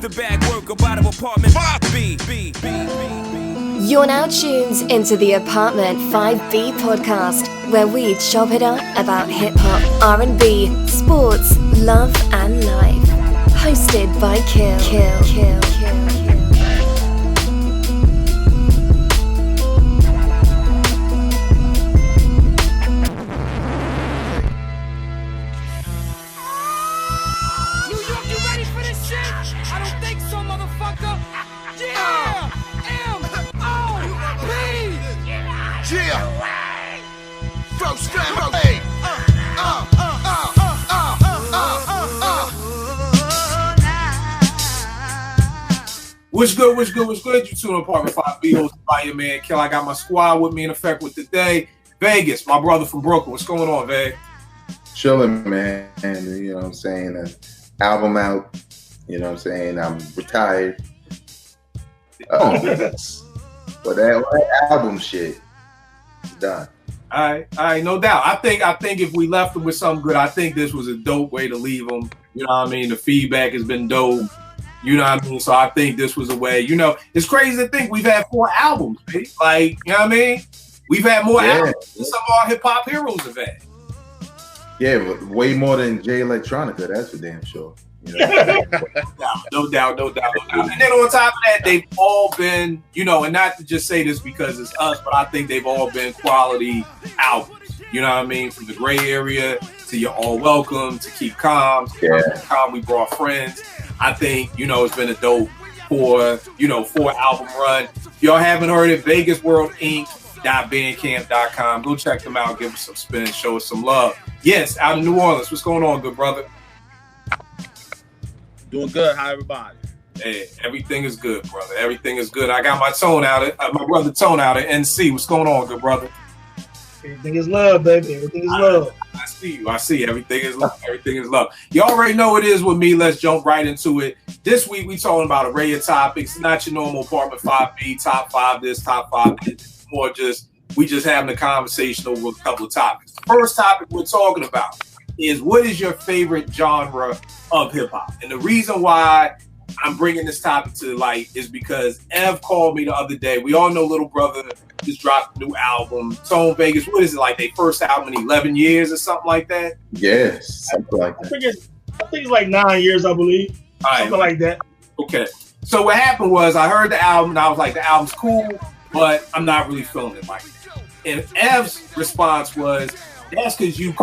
the bag work about an apartment 5B. You're now tuned into the Apartment 5B podcast, where we chop it up about hip-hop, R&B, sports, love and life. Hosted by Kill. What's good? You tune in Apartment 5B, hosted by your man Kill. I got my squad with me in effect with today. Vegas, my brother from Brooklyn. What's going on, Veg? Chilling, man. And you know what I'm saying? Album out. You know what I'm saying? I'm retired. But that album shit is done. All right, no doubt. I think if we left them with something good, I think this was a dope way to leave them. You know what I mean? The feedback has been dope. You know what I mean? So I think this was a way, you know, it's crazy to think we've had 4 albums, baby. Like, you know what I mean? We've had more albums than some of our hip-hop heroes have had. Yeah, but way more than Jay Electronica, that's for damn sure. You know? No doubt. And then on top of that, they've all been, you know, and not to just say this because it's us, but I think they've all been quality albums. You know what I mean? From the Gray Area to You're All Welcome to Keep Calm, Calm We Brought Friends. I think, you know, it's been a dope 4 album run. If y'all haven't heard it, VegasWorldInc.bandcamp.com. Go check them out, give us some spin, show us some love. Yes, out of New Orleans. What's going on, good brother? Doing good. How everybody? Hey, everything is good, brother. Everything is good. I got my brother Tone out at NC. What's going on, good brother? Everything is love, baby. Everything is love. I see you. Everything is love. Everything is love. You already know it is with me. Let's jump right into it. This week we talking about an array of topics. Not your normal Apartment 5B, top 5 this, top 5 this. It's more we just having a conversation over a couple of topics. The first topic we're talking about is, what is your favorite genre of hip hop? And the reason why I'm bringing this topic to light is because Ev called me the other day. We all know Little Brother just dropped a new album. Tone Vegas, what is it, like their first album in 11 years or something like that? Yes, something like that. I think it's like 9 years, I believe. Something like that. Okay. So what happened was I heard the album and I was like, the album's cool, but I'm not really feeling it like that. And Ev's response was, that's because you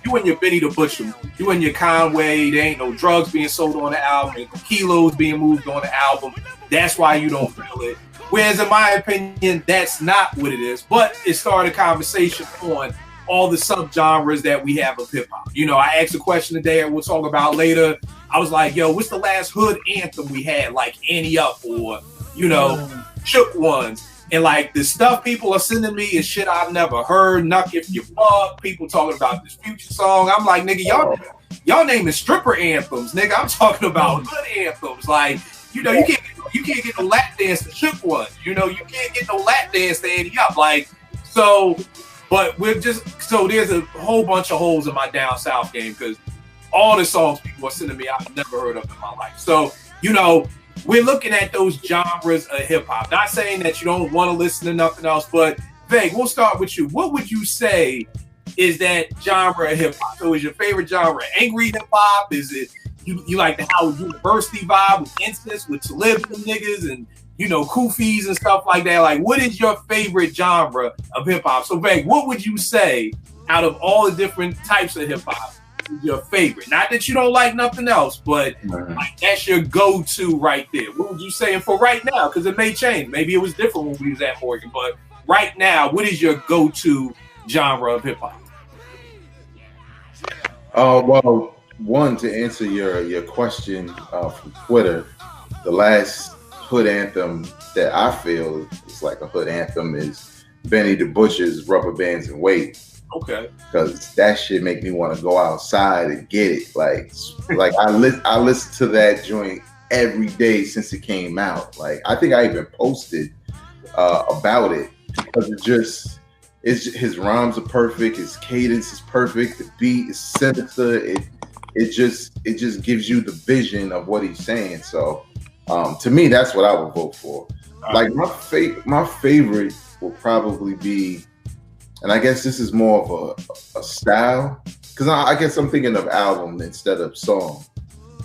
and your Benny the Butcher, you and your Conway, there ain't no drugs being sold on the album, ain't no kilos being moved on the album. That's why you don't feel it. Whereas in my opinion, that's not what it is. But it started a conversation on all the subgenres that we have of hip hop. You know, I asked a question today and we'll talk about later. I was like, yo, what's the last hood anthem we had? Like Annie Up or, you know, Shook Ones. And like the stuff people are sending me is shit I've never heard. Knuck If You Fuck, people talking about this Future song. I'm like, nigga, y'all naming stripper anthems, nigga. I'm talking about hood anthems. Like, you know, you can't get no lap dance to Shook One. You know, you can't get no lap dance to Annie Up. Like, so, but there's a whole bunch of holes in my down south game because all the songs people are sending me I've never heard of in my life. So, you know, we're looking at those genres of hip-hop. Not saying that you don't want to listen to nothing else, but Veg, we'll start with you. What would you say is that genre of hip-hop? So is your favorite genre angry hip-hop? Is it you like the Howard University vibe with Instance, with Talib and niggas and, you know, Kufis and stuff like that? Like, what is your favorite genre of hip-hop? So Veg, what would you say out of all the different types of hip-hop is your favorite? Not that you don't like nothing else, but like that's your go-to right there. What would you say? And for right now, because it may change. Maybe it was different when we was at Morgan, but right now, what is your go-to genre of hip-hop? Well, one, to answer your question from Twitter, the last hood anthem that I feel is like a hood anthem is Benny the Butcher's Rubber Bands and Weight. Okay. Because that shit make me want to go outside and get it. Like I listen to that joint every day since it came out. Like I think I even posted about it because his rhymes are perfect, his cadence is perfect, the beat is sinister. it just gives you the vision of what he's saying. So to me, that's what I would vote for. Like my favorite will probably be, and I guess this is more of a style, because I guess I'm thinking of album instead of song.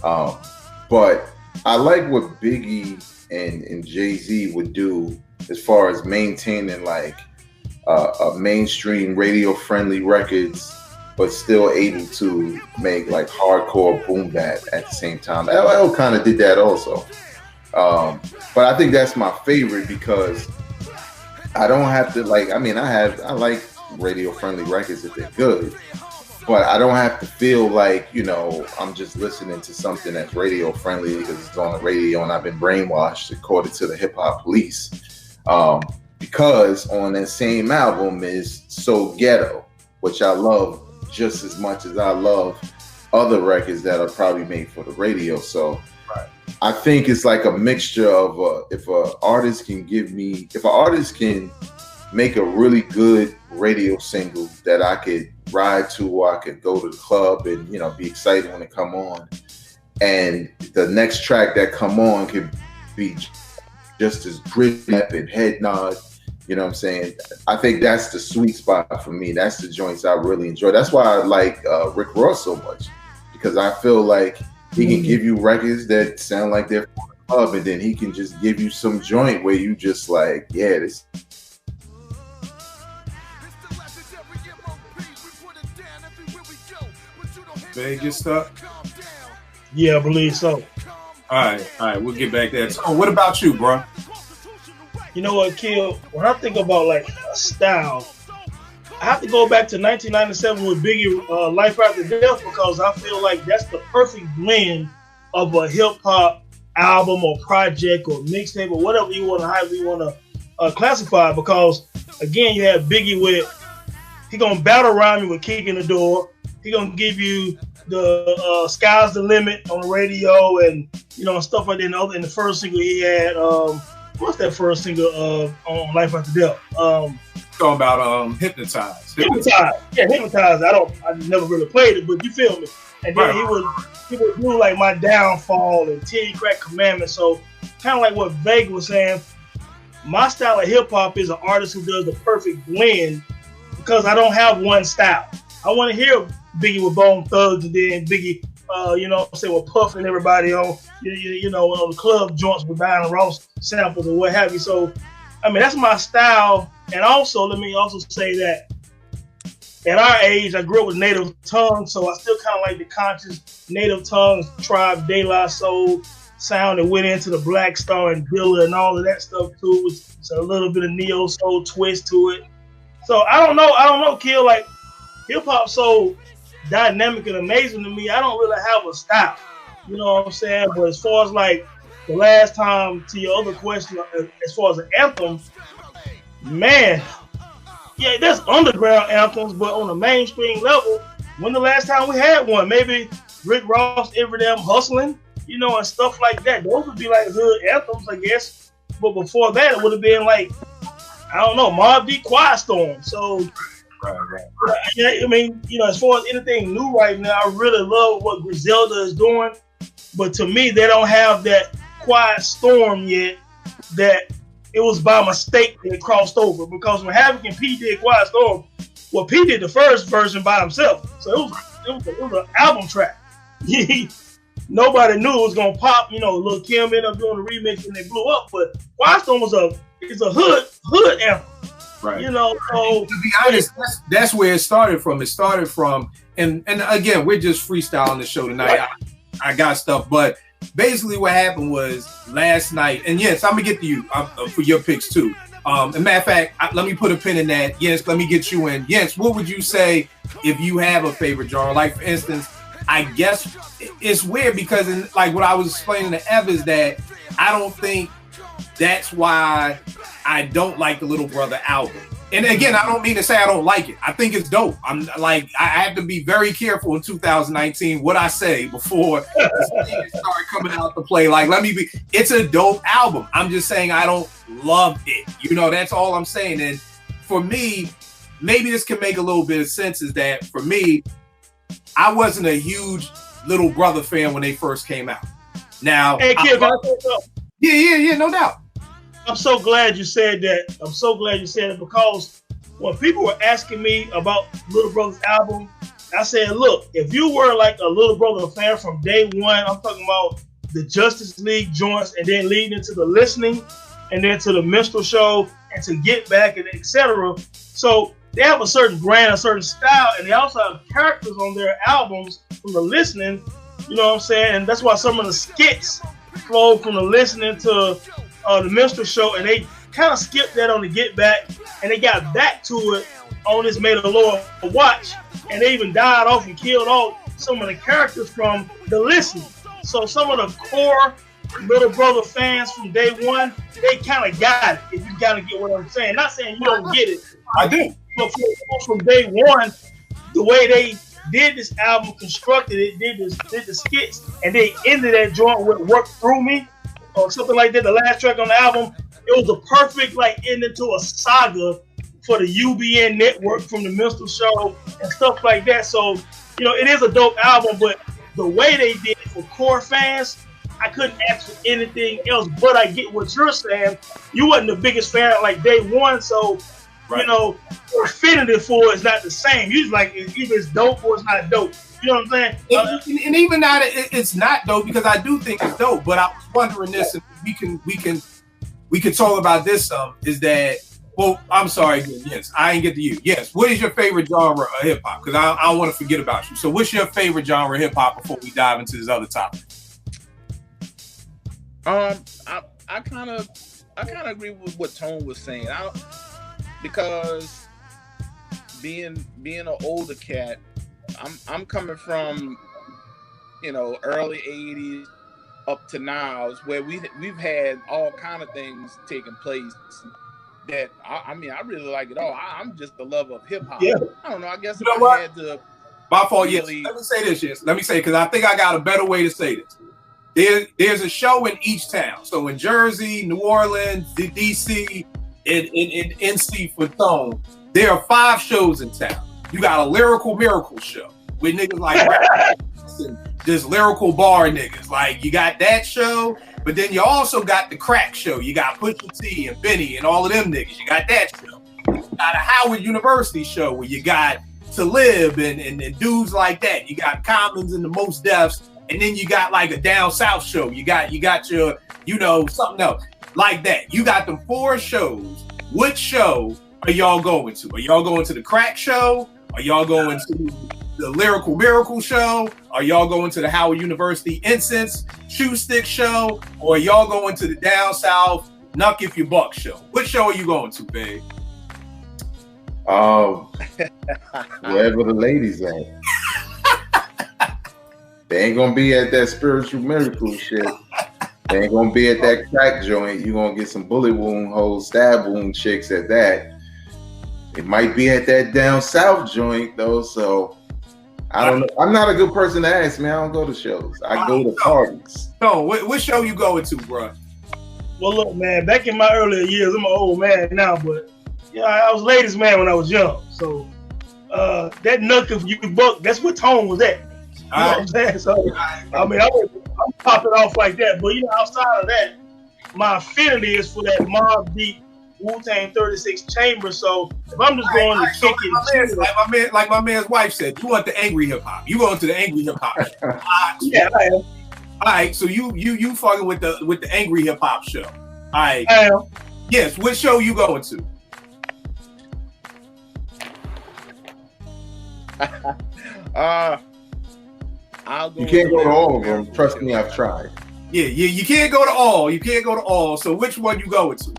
But I like what Biggie and Jay-Z would do as far as maintaining like a mainstream radio friendly records, but still able to make like hardcore boom bap at the same time. LL kind of did that also. But I think that's my favorite because I don't have to like, I like radio friendly records if they're good, but I don't have to feel like, I'm just listening to something that's radio friendly because it's on the radio and I've been brainwashed according to the hip hop police. Because on that same album is So Ghetto, which I love just as much as I love other records that are probably made for the radio. So I think it's like a mixture of if an artist can make a really good radio single that I could ride to, or I could go to the club and be excited when it come on, and the next track that come on could be just as gritty and head nod. You know what I'm saying? I think that's the sweet spot for me. That's the joints I really enjoy. That's why I like Rick Ross so much, because I feel like he can give you records that sound like they're for the club, and then he can just give you some joint where you just like, yeah, this. Vegas stuff? Yeah, I believe so. All right, we'll get back there. So what about you, bro? You know what, Kill? When I think about like a style, I have to go back to 1997 with Biggie, Life After Death, because I feel like that's the perfect blend of a hip hop album or project or mixtape or whatever you want to, however you want to classify. Because again, you have Biggie with, he gonna battle around you with Kicking the Door. He gonna give you the Sky's the Limit on the radio and stuff like that. In the first single he had, what's that first single on Life After Death? Talking about Hypnotized. Yeah, Hypnotized. I never really played it, but you feel me. And then he would do like My Downfall and Titty Crack Commandment. So kind of like what Vega was saying, my style of hip hop is an artist who does the perfect blend, because I don't have one style. I want to hear Biggie with Bone Thugs, and then Biggie, with Puff and everybody on, on the club joints with Diana Ross samples or what have you. So, that's my style. And also, let me also say that at our age, I grew up with native tongues, so I still kind of like the conscious native tongues, Tribe, De La Soul sound that went into the Black Star and Dilla and all of that stuff too. It's a little bit of neo soul twist to it. So I don't know, Kill, like hip hop so dynamic and amazing to me. I don't really have a style, you know what I'm saying? But as far as like the last time, to your other question, as far as an anthem, man, yeah, there's underground anthems, but on a mainstream level, when the last time we had one? Maybe Rick Ross, Every Damn Hustling, and stuff like that. Those would be like hood anthems, I guess. But before that, it would have been like, I don't know, Mobb Deep, Quiet Storm. So, right. As far as anything new right now, I really love what Griselda is doing. But to me, they don't have that Quiet Storm yet, that it was by mistake that it crossed over. Because when Havoc and P did Quiet Storm, well, P did the first version by himself. So it was an album track. Nobody knew it was gonna pop. Lil' Kim ended up doing the remix and they blew up. But Quiet Storm was a hood anthem. Right. So to be honest, that's where it started from. It started from, and again, we're just freestyling the show tonight. Right. I got stuff, but basically what happened was last night, and yes, I'm gonna get to you for your picks too. As a matter of fact, let me put a pin in that. Yes, let me get you in. Yes, what would you say if you have a favorite genre? Like for instance, I guess it's weird because like what I was explaining to Ev is that I don't think that's why I don't like the Little Brother album. And again, I don't mean to say I don't like it. I think it's dope. I'm like, I have to be very careful in 2019 what I say before it start coming out to play. Like, it's a dope album. I'm just saying I don't love it. That's all I'm saying. And for me, maybe this can make a little bit of sense, is that for me, I wasn't a huge Little Brother fan when they first came out. Now, hey, kid, can I say something? Yeah, no doubt. I'm so glad you said that. I'm so glad you said it because when people were asking me about Little Brother's album, I said, look, if you were like a Little Brother fan from day one, I'm talking about the Justice League joints and then leading into the listening and then to the minstrel show and to Get Back and etc. So they have a certain brand, a certain style, and they also have characters on their albums from the listening, you know what I'm saying? And that's why some of the skits flow from the listening to the minstrel show, and they kind of skipped that on the Get Back, and they got back to it on this Made the Lord Watch, and they even died off and killed off some of the characters from the listening. So some of the core Little Brother fans from day one, they kind of got it, if you kind of get what I'm saying. Not saying you don't get it. I do. But from day one, the way they did this album, constructed it, did the skits, and they ended that joint with Work Through Me, or something like that, the last track on the album, it was a perfect like ending to a saga for the UBN network from the minstrel show and stuff like that. So, you know, it is a dope album, but the way they did it for core fans, I couldn't ask for anything else. But I get what you're saying. You wasn't the biggest fan like day one, so right. You know, affinity for it is not the same. You just like either it's dope or it's not dope. You know what I'm saying? And even now it's not dope because I do think it's dope. But I was wondering this, and we can talk about this some. Is that I'm sorry. Yes, I ain't get to you. Yes, what is your favorite genre of hip hop? Because I don't want to forget about you. So what's your favorite genre of hip hop before we dive into this other topic? I kind of agree with what Tone was saying. Because being an older cat, I'm coming from, you know, early 80s up to now, where we've had all kind of things taking place that I really like it all. I'm just the lover of hip hop. Yeah. I don't know. I guess if I had to. My fault. Really... Yes. Let me say this. Yes. Let me say because I think I got a better way to say this. There's a show in each town. So in Jersey, New Orleans, DC, in NC for Tone, there are 5 shows in town. You got a Lyrical Miracle show with niggas like just lyrical bar niggas. Like you got that show, but then you also got the crack show. You got Pusha T and Benny and all of them niggas. You got that show. You got a Howard University show where you got Talib and dudes like that. You got Commons and the Most Defs, and then you got like a down south show. You got your, you know, something else like that. You got them 4 shows. Which show are y'all going to? Are y'all going to the crack show? Are y'all going to the Lyrical Miracle show? Are y'all going to the Howard University Incense Shoe Stick show? Or are y'all going to the down south Knuck If You Buck show? Which show are you going to, babe? Wherever the ladies at. They ain't gonna be at that spiritual miracle shit. They ain't gonna be at that crack joint. You gonna get some bullet wound hoes, stab wound chicks at that. It might be at that down south joint though, so I don't know. I'm not a good person to ask, man. I don't go to shows. I go to parties. No, what show you going to, bro? Well, look, man. Back in my earlier years, I'm an old man now, but yeah, I was ladies' man when I was young. So that Knuck If You Buck, that's what Tone was at. You know what I'm saying? So I mean, I'm popping off like that, but you know, outside of that, my affinity is for that Mobb Deep Wu-Tang 36 Chamber. So if I'm just going to kick it, like my man's wife said, you want the angry hip hop. You going to the angry hip hop. Yeah, I am. All right, so you fucking with the angry hip hop show. All right. I am. Yes, what show you going to? You can't go to all of them. Trust me, I've tried. Yeah, you can't go to all. You can't go to all. So which one you going to?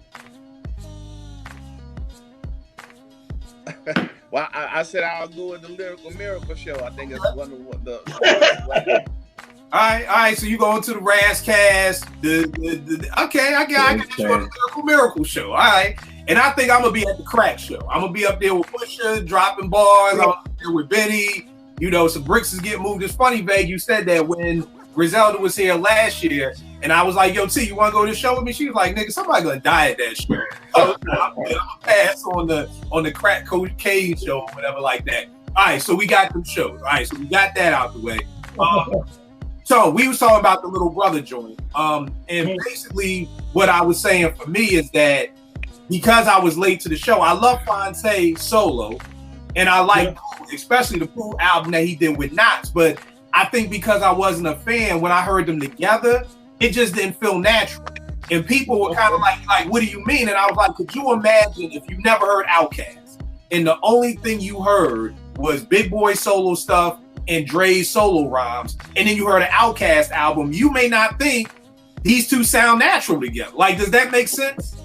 Well, I said I'll go with the Lyrical Miracle show. I think it's one of the. All right. So you going to the Razzcast? Okay, I got you on the Lyrical Miracle show. All right, and I think I'm gonna be at the crack show. I'm gonna be up there with Pusha, dropping bars. I'm up there with Benny. You know, some bricks is getting moved. It's funny, Vague, you said that when Griselda was here last year, and I was like, yo, T, you want to go to the show with me? She was like, nigga, somebody gonna die at that show. So I'm gonna pass on the crack cocaine show or whatever like that. All right, so we got them shows. All right, so we got that out the way. So we was talking about the little brother joint. And basically what I was saying for me is that because I was late to the show, I love Fonte solo, and I like especially the Pooh album that he did with Knox. But I think because I wasn't a fan, when I heard them together, it just didn't feel natural. And people were kind of like, what do you mean? And I was like, could you imagine if you never heard Outkast and the only thing you heard was Big Boy solo stuff and Dre's solo rhymes, and then you heard an Outkast album, you may not think these two sound natural together. Like, does that make sense?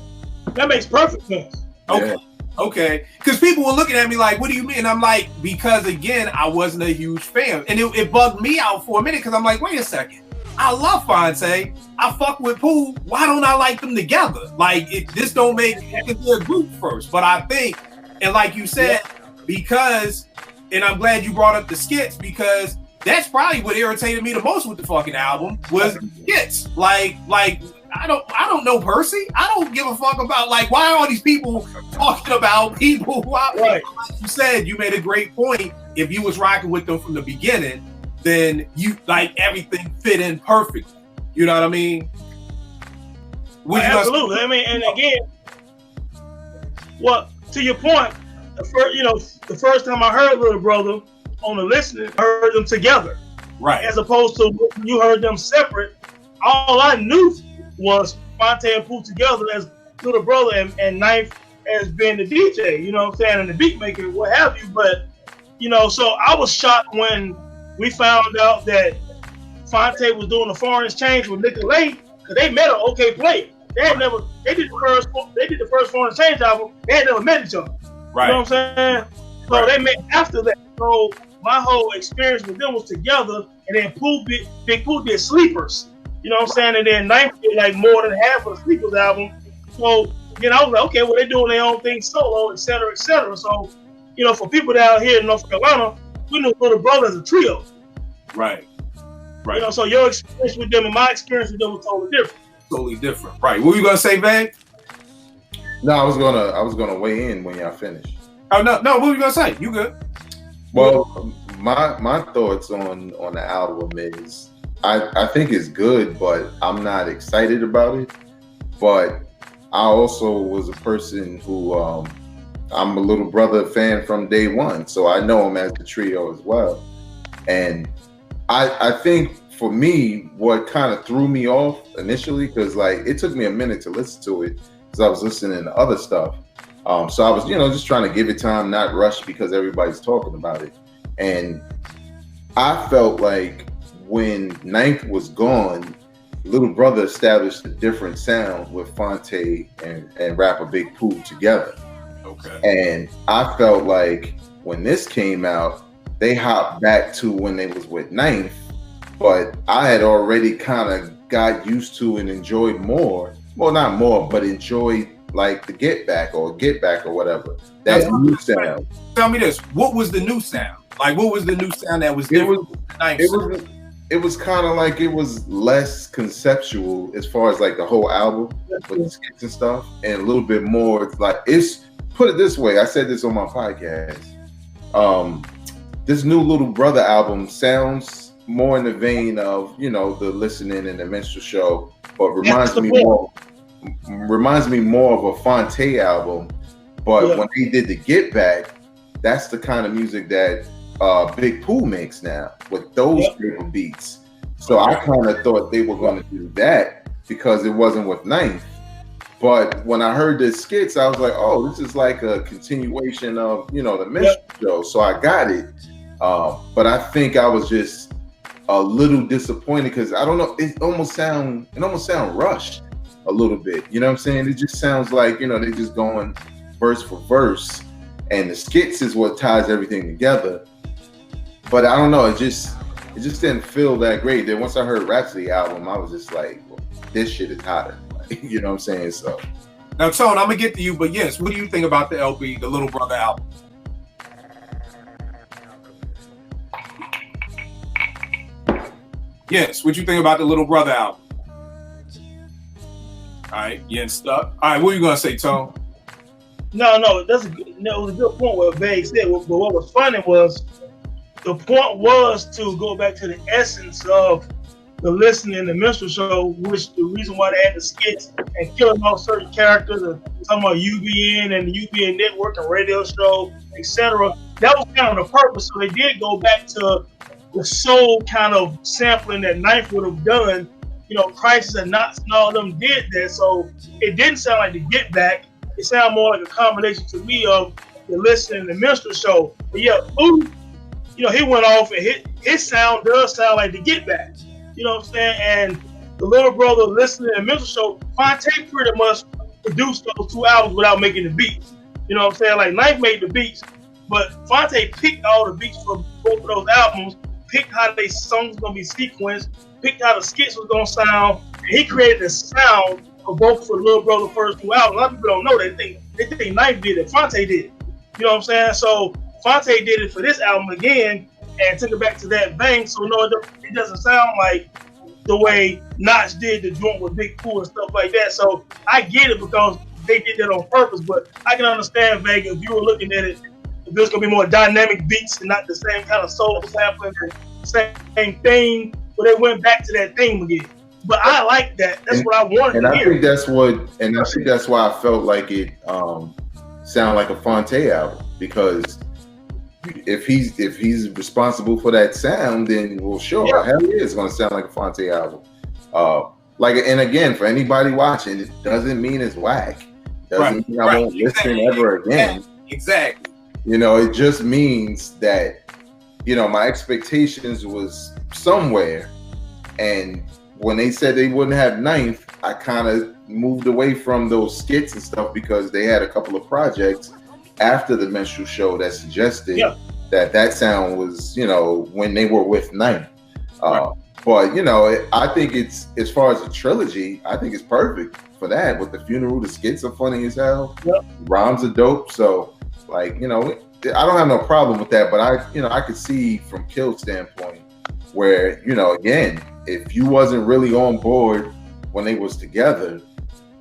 That makes perfect sense. Okay. Yeah. Okay. Because people were looking at me like, what do you mean? And I'm like, because again, I wasn't a huge fan. And it bugged me out for a minute because I'm like, wait a second. I love Fonte. I fuck with Pooh. Why don't I like them together? Like, this don't make it be a group first. But I think, and like you said, because, and I'm glad you brought up the skits, because that's probably what irritated me the most with the fucking album was the skits. Like I don't know Percy. I don't give a fuck about, like, why are all these people talking about people who like you said, you made a great point. If you was rocking with them from the beginning, then you like everything fit in perfectly. You know what I mean? Absolutely. I mean, and again, well, to your point, the first time I heard Little Brother on the listening, I heard them together. Right. As opposed to when you heard them separate, all I knew was Fonte and Pooh together as Little Brother and Knife as being the DJ, you know what I'm saying, and the beat maker, what have you. But, so I was shocked when we found out that Fonte was doing the foreign exchange with Nicolay, because they met an OK Play. They did the first foreign exchange album. They had never met each other. Right. You know what I'm saying? So they met after that. So my whole experience with them was together, and then Big Pooh did Sleepers. You know what I'm saying? And then Knife did like more than half of the Sleepers album. So, I was like, okay, well, they're doing their own thing solo, et cetera, et cetera. So, for people down here in North Carolina, we knew Little Brother as a trio. Right. So your experience with them and my experience with them was totally different. Totally different. Right. What were you gonna say, Van? No, I was gonna weigh in when y'all finished. Oh no, what were you gonna say? You good? Well, my thoughts on the album is I think it's good, but I'm not excited about it. But I also was a person who I'm a Little Brother fan from day one, so I know him as the trio as well. And I think for me, what kind of threw me off initially, because like it took me a minute to listen to it, because I was listening to other stuff. So I was, just trying to give it time, not rush because everybody's talking about it. And I felt like when Ninth was gone, Little Brother established a different sound with Fonte and rapper Big Pooh together. Okay. And I felt like when this came out, they hopped back to when they was with Ninth, but I had already kind of got used to and enjoyed more. Well, not more, but enjoyed like the Get Back or whatever. That new sound. Tell me this: what was the new sound? Like, what was the new sound that was different? It was kind of like it was less conceptual as far as like the whole album with the skits and stuff, and a little bit more like it's. Put it this way: I said this on my podcast. This new Little Brother album sounds more in the vein of the Listening and the Minstrel Show, but reminds me more of a Fonte album. But when they did the Get Back, that's the kind of music that Big Pooh makes now with those type of beats. So I kind of thought they were going to do that because it wasn't with Ninth. But when I heard the skits, I was like, oh, this is like a continuation of the Minstrel Show. So I got it. But I think I was just a little disappointed because I don't know, it almost sound rushed a little bit. You know what I'm saying? It just sounds like, they just going verse for verse, and the skits is what ties everything together. But I don't know, it just didn't feel that great. Then once I heard Rhapsody album, I was just like, well, this shit is hotter. You know what I'm saying? So now, Tone, I'm gonna get to you, but yes, what do you think about the LP, the Little Brother album? Yes, what you think about the Little Brother album? All right, you ain't stuck. All right, what are you gonna say, Tone? No, it was a good point what Vague said. But what was funny was the point was to go back to the essence of the listening and the minstrel show, which the reason why they had the skits and killing off certain characters, and talking about UBN and the UBN network and radio show, etc. That was kind of the purpose. So they did go back to the soul kind of sampling that Knife would have done. You know, Crisis and Knots and all of them did that. So it didn't sound like the Get Back. It sounded more like a combination to me of the listening and the minstrel show. But yeah, Boo, you know, he went off and his sound does sound like the Get Back. You know what I'm saying? And the Little Brother listening and minstrel show, Fonte pretty much produced those 2 albums without making the beats. You know what I'm saying? Like Knife made the beats, but Fonte picked all the beats for both of those albums, picked how they songs was gonna be sequenced, picked how the skits was gonna sound, and he created the sound of both for the Little Brother first 2 albums. A lot of people don't know that. They think Knife did it. Fonte did it. You know what I'm saying? So Fonte did it for this album again and took it back to that vein. So no, it doesn't sound like the way Notch did the joint with Big Pooh and stuff like that. So I get it because they did that on purpose, but I can understand, Vega, if you were looking at it, if there's gonna be more dynamic beats and not the same kind of soul sampling, same thing, but they went back to that theme again. But I like that. That's what I wanted to hear. I think that's why I felt like it sounded like a Fonte album, because if he's responsible for that sound, then well, sure, hell yeah, it's gonna sound like a Fonte album. And again, for anybody watching, it doesn't mean it's whack. Doesn't mean I won't listen ever again. Exactly. You know, it just means that, you know, my expectations was somewhere, and when they said they wouldn't have Ninth, I kind of moved away from those skits and stuff because they had a couple of projects after the minstrel show that suggested that sound was, you know, when they were with Ninth. But, you know, I think it's, as far as a trilogy, I think it's perfect for that. With the funeral, the skits are funny as hell. Rhymes are dope. So, like, you know, I don't have no problem with that. But I could see from Kill's standpoint where, you know, again, if you wasn't really on board when they was together,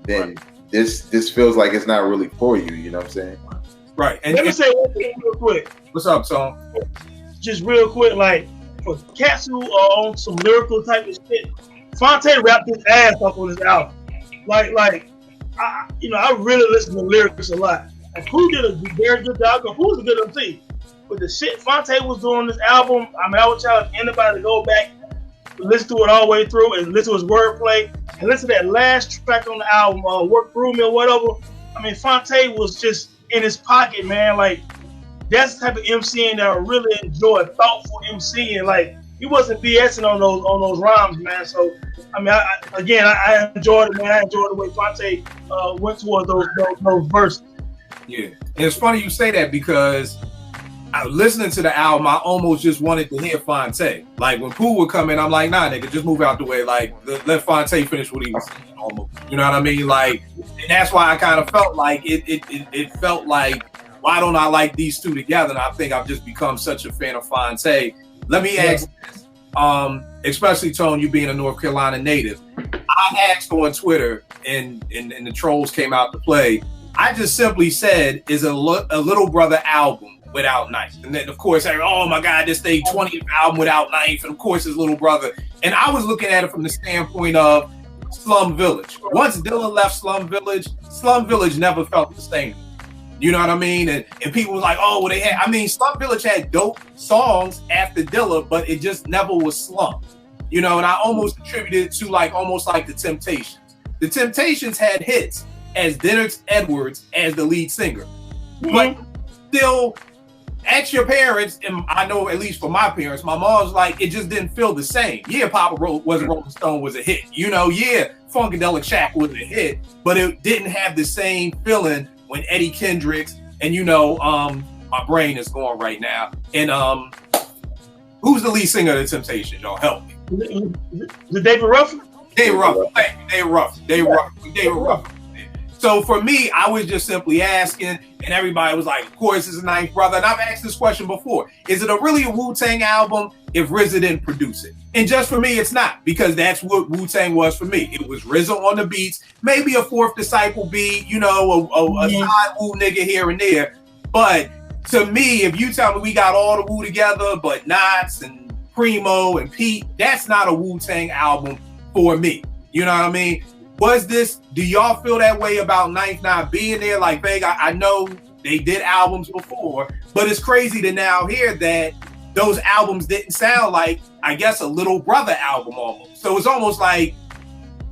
then this feels like it's not really for you. You know what I'm saying? Right. And let me say one thing real quick. What's up, Tom? Just real quick, like for cats who are on some lyrical type of shit, Fonte rapped his ass off on this album. Like I really listen to lyrics a lot. And Pooh did a very good job. Pooh's a good MC. But the shit Fonte was doing on this album, I mean, I would challenge anybody to go back, listen to it all the way through, and listen to his wordplay, and listen to that last track on the album, Work Through Me or whatever. I mean, Fonte was just in his pocket, man. Like, that's the type of MCing that I really enjoy, thoughtful MCing. Like, he wasn't BSing on those rhymes, man. So, I mean, I enjoyed it, man. I enjoyed the way Fonte went towards those verses. Yeah, and it's funny you say that because listening to the album, I almost just wanted to hear Fonte. Like when Pooh would come in, I'm like, nah, nigga, just move out the way. Like let Fonte finish what he was saying. Almost, you know what I mean? Like, and that's why I kind of felt like it felt like, why don't I like these two together? And I think I've just become such a fan of Fonte. Let me ask this, especially Tone, you being a North Carolina native. I asked on Twitter, and the trolls came out to play. I just simply said, is a Little Brother album without Knife? And then, of course, oh my God, this thing 20th album without Knife, and of course, his Little Brother. And I was looking at it from the standpoint of Slum Village. Once Dilla left Slum Village never felt the same. You know what I mean? And people was like, oh, well, they had. I mean, Slum Village had dope songs after Dilla, but it just never was Slum. You know, and I almost attributed it to almost like the Temptations. The Temptations had hits as Dennis Edwards as the lead singer. But still, ask your parents, and I know at least for my parents, my mom's like, it just didn't feel the same. Yeah, Papa was Rolling Stone was a hit. You know, yeah, Funkadelic Shack was a hit, but it didn't have the same feeling when Eddie Kendricks, and you know, my brain is going right now. And who's the lead singer of the Temptations? Y'all help me. Is it David Ruffin? David Ruffin. So for me, I was just simply asking, and everybody was like, of course, it's a Ninth Brother. And I've asked this question before. Is it really a Wu-Tang album if RZA didn't produce it? And just for me, it's not, because that's what Wu-Tang was for me. It was RZA on the beats, maybe a Fourth Disciple beat, you know, a side Wu nigga here and there. But to me, if you tell me we got all the Wu together, but Knots and Primo and Pete, that's not a Wu-Tang album for me. You know what I mean? Do y'all feel that way about Ninth not being there? Like, Veg, I know they did albums before, but it's crazy to now hear that those albums didn't sound like, I guess, a Little Brother album almost. So it's almost like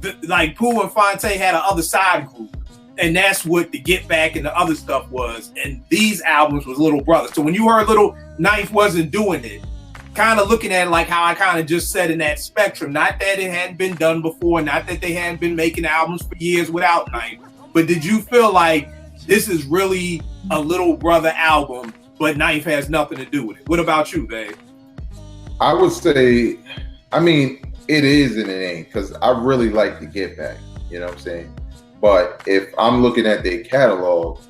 Pooh and Fonte had an other side group, and that's what the Get Back and the other stuff was. And these albums was Little Brother. So when you heard Little Ninth wasn't doing it, kind of looking at it like how I kind of just said in that spectrum, not that it hadn't been done before, not that they hadn't been making albums for years without Ninth, but did you feel like this is really a Little Brother album, but Ninth has nothing to do with it? What about you, babe? I would say, I mean, it is and it ain't, because I really like the Get Back, you know what I'm saying? But if I'm looking at their catalog,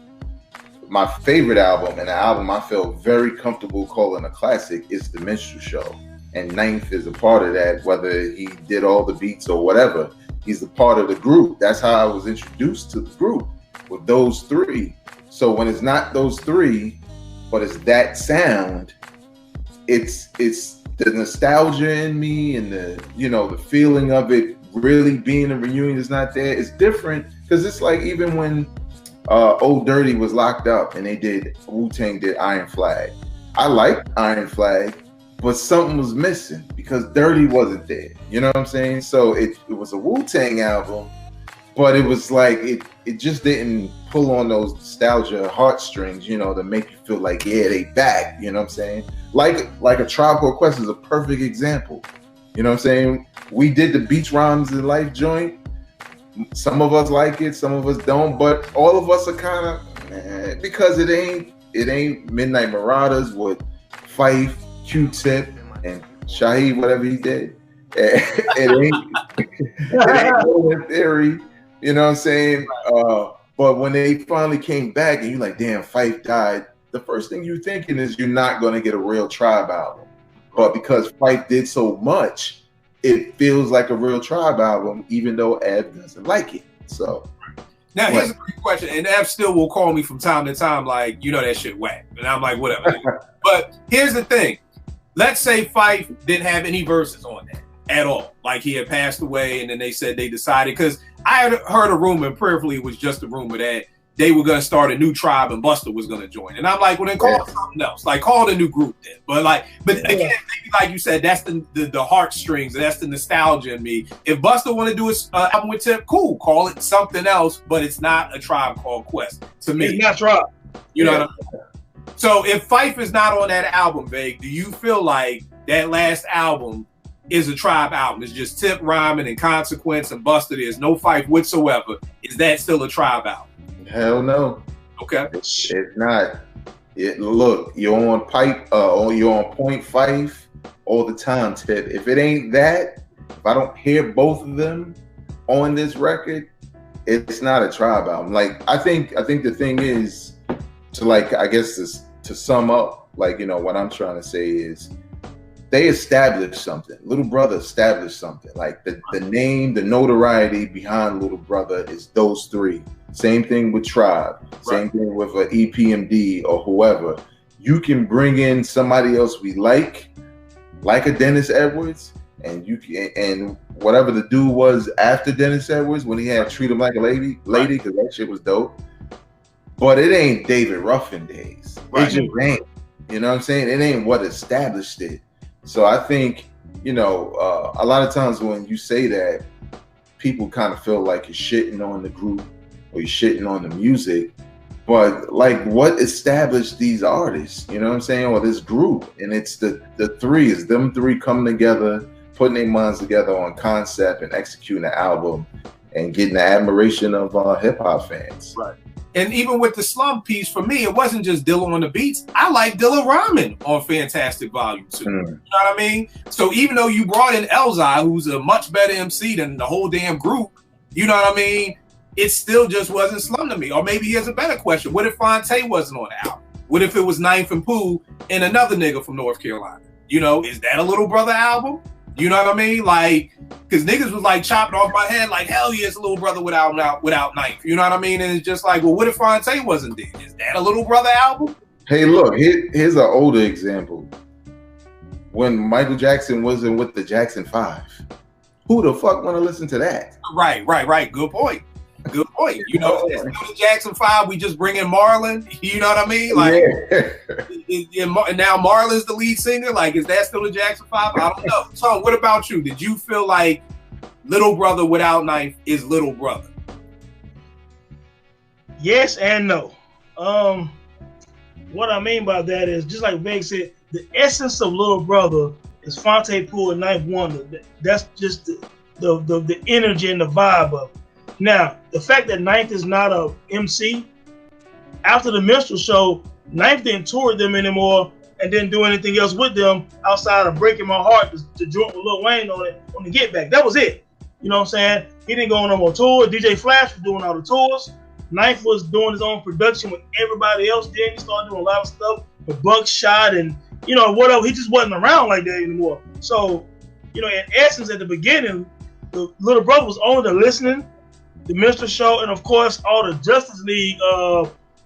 my favorite album, and the album I feel very comfortable calling a classic, is The Minstrel Show. And Ninth is a part of that, whether he did all the beats or whatever. He's a part of the group. That's how I was introduced to the group, with those three. So when it's not those three, but it's that sound, it's the nostalgia in me, and the feeling of it really being a reunion is not there. It's different, because it's like, even when Old Dirty was locked up and Wu-Tang did Iron Flag. I liked Iron Flag, but something was missing because Dirty wasn't there. You know what I'm saying? So it was a Wu-Tang album, but it was like it just didn't pull on those nostalgia heartstrings, to make you feel like, yeah, they back. You know what I'm saying? Like a Tribe Called Quest is a perfect example. You know what I'm saying? We did the Beach Rhymes in Life joint. Some of us like it, some of us don't, but all of us are kind of, because it ain't Midnight Marauders with Fife, Q-Tip, and Shaheed, whatever he did. It ain't Golden Theory, you know what I'm saying? But when they finally came back and you're like, damn, Fife died, the first thing you're thinking is you're not going to get a real Tribe album. But because Fife did so much, it feels like a real Tribe album, even though Ev doesn't like it. So now here's a quick question, and Ev still will call me from time to time, like, that shit whack, and I'm like, whatever. But here's the thing: let's say Fife didn't have any verses on that at all, like he had passed away, and then they said they decided, because I had heard a rumor, and prayerfully it was just a rumor, that they were going to start a new tribe and Busta was going to join. And I'm like, well, then call it something else. Like, call it a new group then. But again, maybe like you said, that's the heartstrings. That's the nostalgia in me. If Busta want to do an album with Tip, cool. Call it something else, but it's not a Tribe Called Quest to me. It's not Tribe. You know what I'm saying? So if Fife is not on that album, Vague, do you feel like that last album is a Tribe album? It's just Tip rhyming and Consequence and Busta. There's no Fife whatsoever. Is that still a Tribe album? Hell no. Okay. It's not. Look, you're on pipe, or you're on point Fife all the time, Tip. If it ain't that, if I don't hear both of them on this record, it's not a Tribe album. Like, I think the thing is to sum up, what I'm trying to say is, they established something. Little Brother established something. Like the name, the notoriety behind Little Brother is those three. Same thing with Tribe. Same thing with EPMD or whoever. You can bring in somebody else we like a Dennis Edwards, and whatever the dude was after Dennis Edwards when he had Treat Him Like a Lady, because that shit was dope. But it ain't David Ruffin days. It just ain't. You know what I'm saying? It ain't what established it. So I think, a lot of times when you say that, people kind of feel like you're shitting on the group or you're shitting on the music. But what established these artists, you know what I'm saying, or this group? And it's the three, it's them three coming together, putting their minds together on concept and executing the album and getting the admiration of hip hop fans. Right. And even with the Slum piece, for me, it wasn't just Dilla on the beats. I like Dilla rhyming on Fantastic Volume 2. You know what I mean? So even though you brought in Elzai, who's a much better MC than the whole damn group, you know what I mean? It still just wasn't Slum to me. Or maybe here's a better question. What if Fonte wasn't on the album? What if it was Ninth and Pooh and another nigga from North Carolina? Is that a Little Brother album? You know what I mean? Because niggas was chopping off my head, hell yeah, it's a Little Brother without Ninth. You know what I mean? And it's just well, what if Fonte wasn't there? Is that a Little Brother album? Hey, look, here's an older example. When Michael Jackson wasn't with the Jackson 5, who the fuck want to listen to that? Right. Good point. You know, it's still the Jackson 5. We just bring in Marlon. You know what I mean? Like, and now Marlon's the lead singer. Like, is that still the Jackson 5? I don't know. So, what about you? Did you feel like Little Brother without Knife is Little Brother? Yes and no. What I mean by that is, just like Meg said, the essence of Little Brother is Fonte Pool and Knife Wonder. That's just the energy and the vibe of it. Now, the fact that Knife is not a MC, after the Minstrel Show, Knife didn't tour with them anymore and didn't do anything else with them outside of Breaking My Heart to join with Lil Wayne on the Get Back. That was it. You know what I'm saying? He didn't go on no more tours. DJ Flash was doing all the tours. Knife was doing his own production with everybody else did. He started doing a lot of stuff with Buckshot and, you know, whatever. He just wasn't around like that anymore. So, you know, in essence, at the beginning, the Little Brother was only the listening, the Minstrel Show, and of course, all the Justice League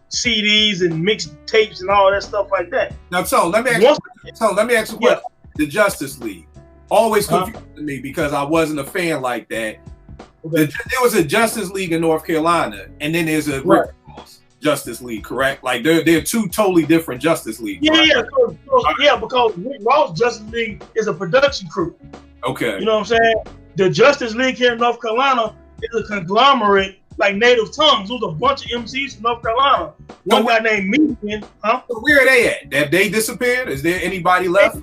CDs and mixed tapes and all that stuff like that. Now, Tone, let me ask you a question. The Justice League always confused me because I wasn't a fan like that. Okay. There was a Justice League in North Carolina, and then there's a Rick Ross Justice League, correct? Like they're two totally different Justice Leagues. Yeah, right? Because Rick Ross Justice League is a production crew. Okay. You know what I'm saying? The Justice League here in North Carolina is a conglomerate like Native Tongues. There's a bunch of MCs from North Carolina. One guy named Median, Where are they at? Have they disappeared? Is there anybody left?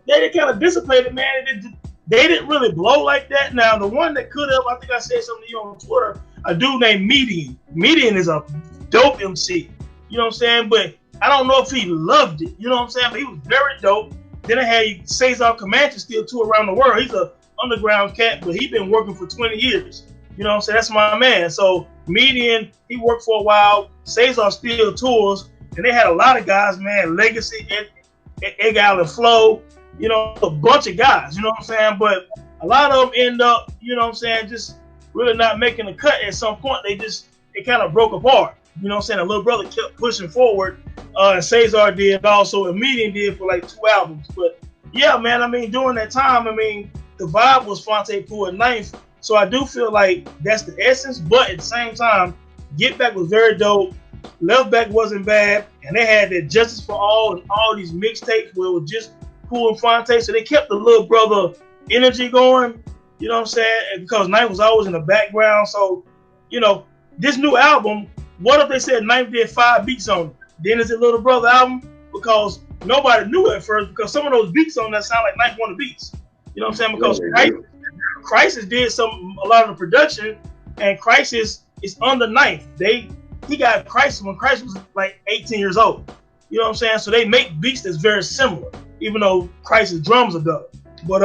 They kind of dissipated, man. They didn't really blow like that. Now, the one that could have, I think I said something to you on Twitter, a dude named Median. Median is a dope MC. You know what I'm saying? But I don't know if he loved it. You know what I'm saying? But he was very dope. Then I had Cesar Comanche still tour around the world. He's an underground cat, but he's been working for 20 years. You know what I'm saying? That's my man. So Median, he worked for a while. Cesar still tours. And they had a lot of guys, man. Legacy, Egg Island Flow. You know, a bunch of guys, you know what I'm saying? But a lot of them end up, you know what I'm saying, just really not making a cut. At some point, they kind of broke apart. You know what I'm saying? A Little Brother kept pushing forward. And Cesar did also, and Median did for like 2 albums. But yeah, man, I mean, during that time, I mean, the vibe was Fonte Pool and Knife. So I do feel like that's the essence. But at the same time, Get Back was very dope. Left Back wasn't bad. And they had that Justice for All and all these mixtapes where it was just Pool and Fonte, so they kept the Little Brother energy going, you know what I'm saying? And because Knife was always in the background, so, you know, this new album, what if they said Knife did 5 beats on it? Then is it Little Brother album? Because nobody knew at first, because some of those beats on that sound like Knife Wonder beats. You know what I'm saying? Because Crisis did a lot of the production, and Crisis is under Knife. He got Crisis when Crisis was like 18 years old. You know what I'm saying? So they make beats that's very similar, even though Crisis drums are done. But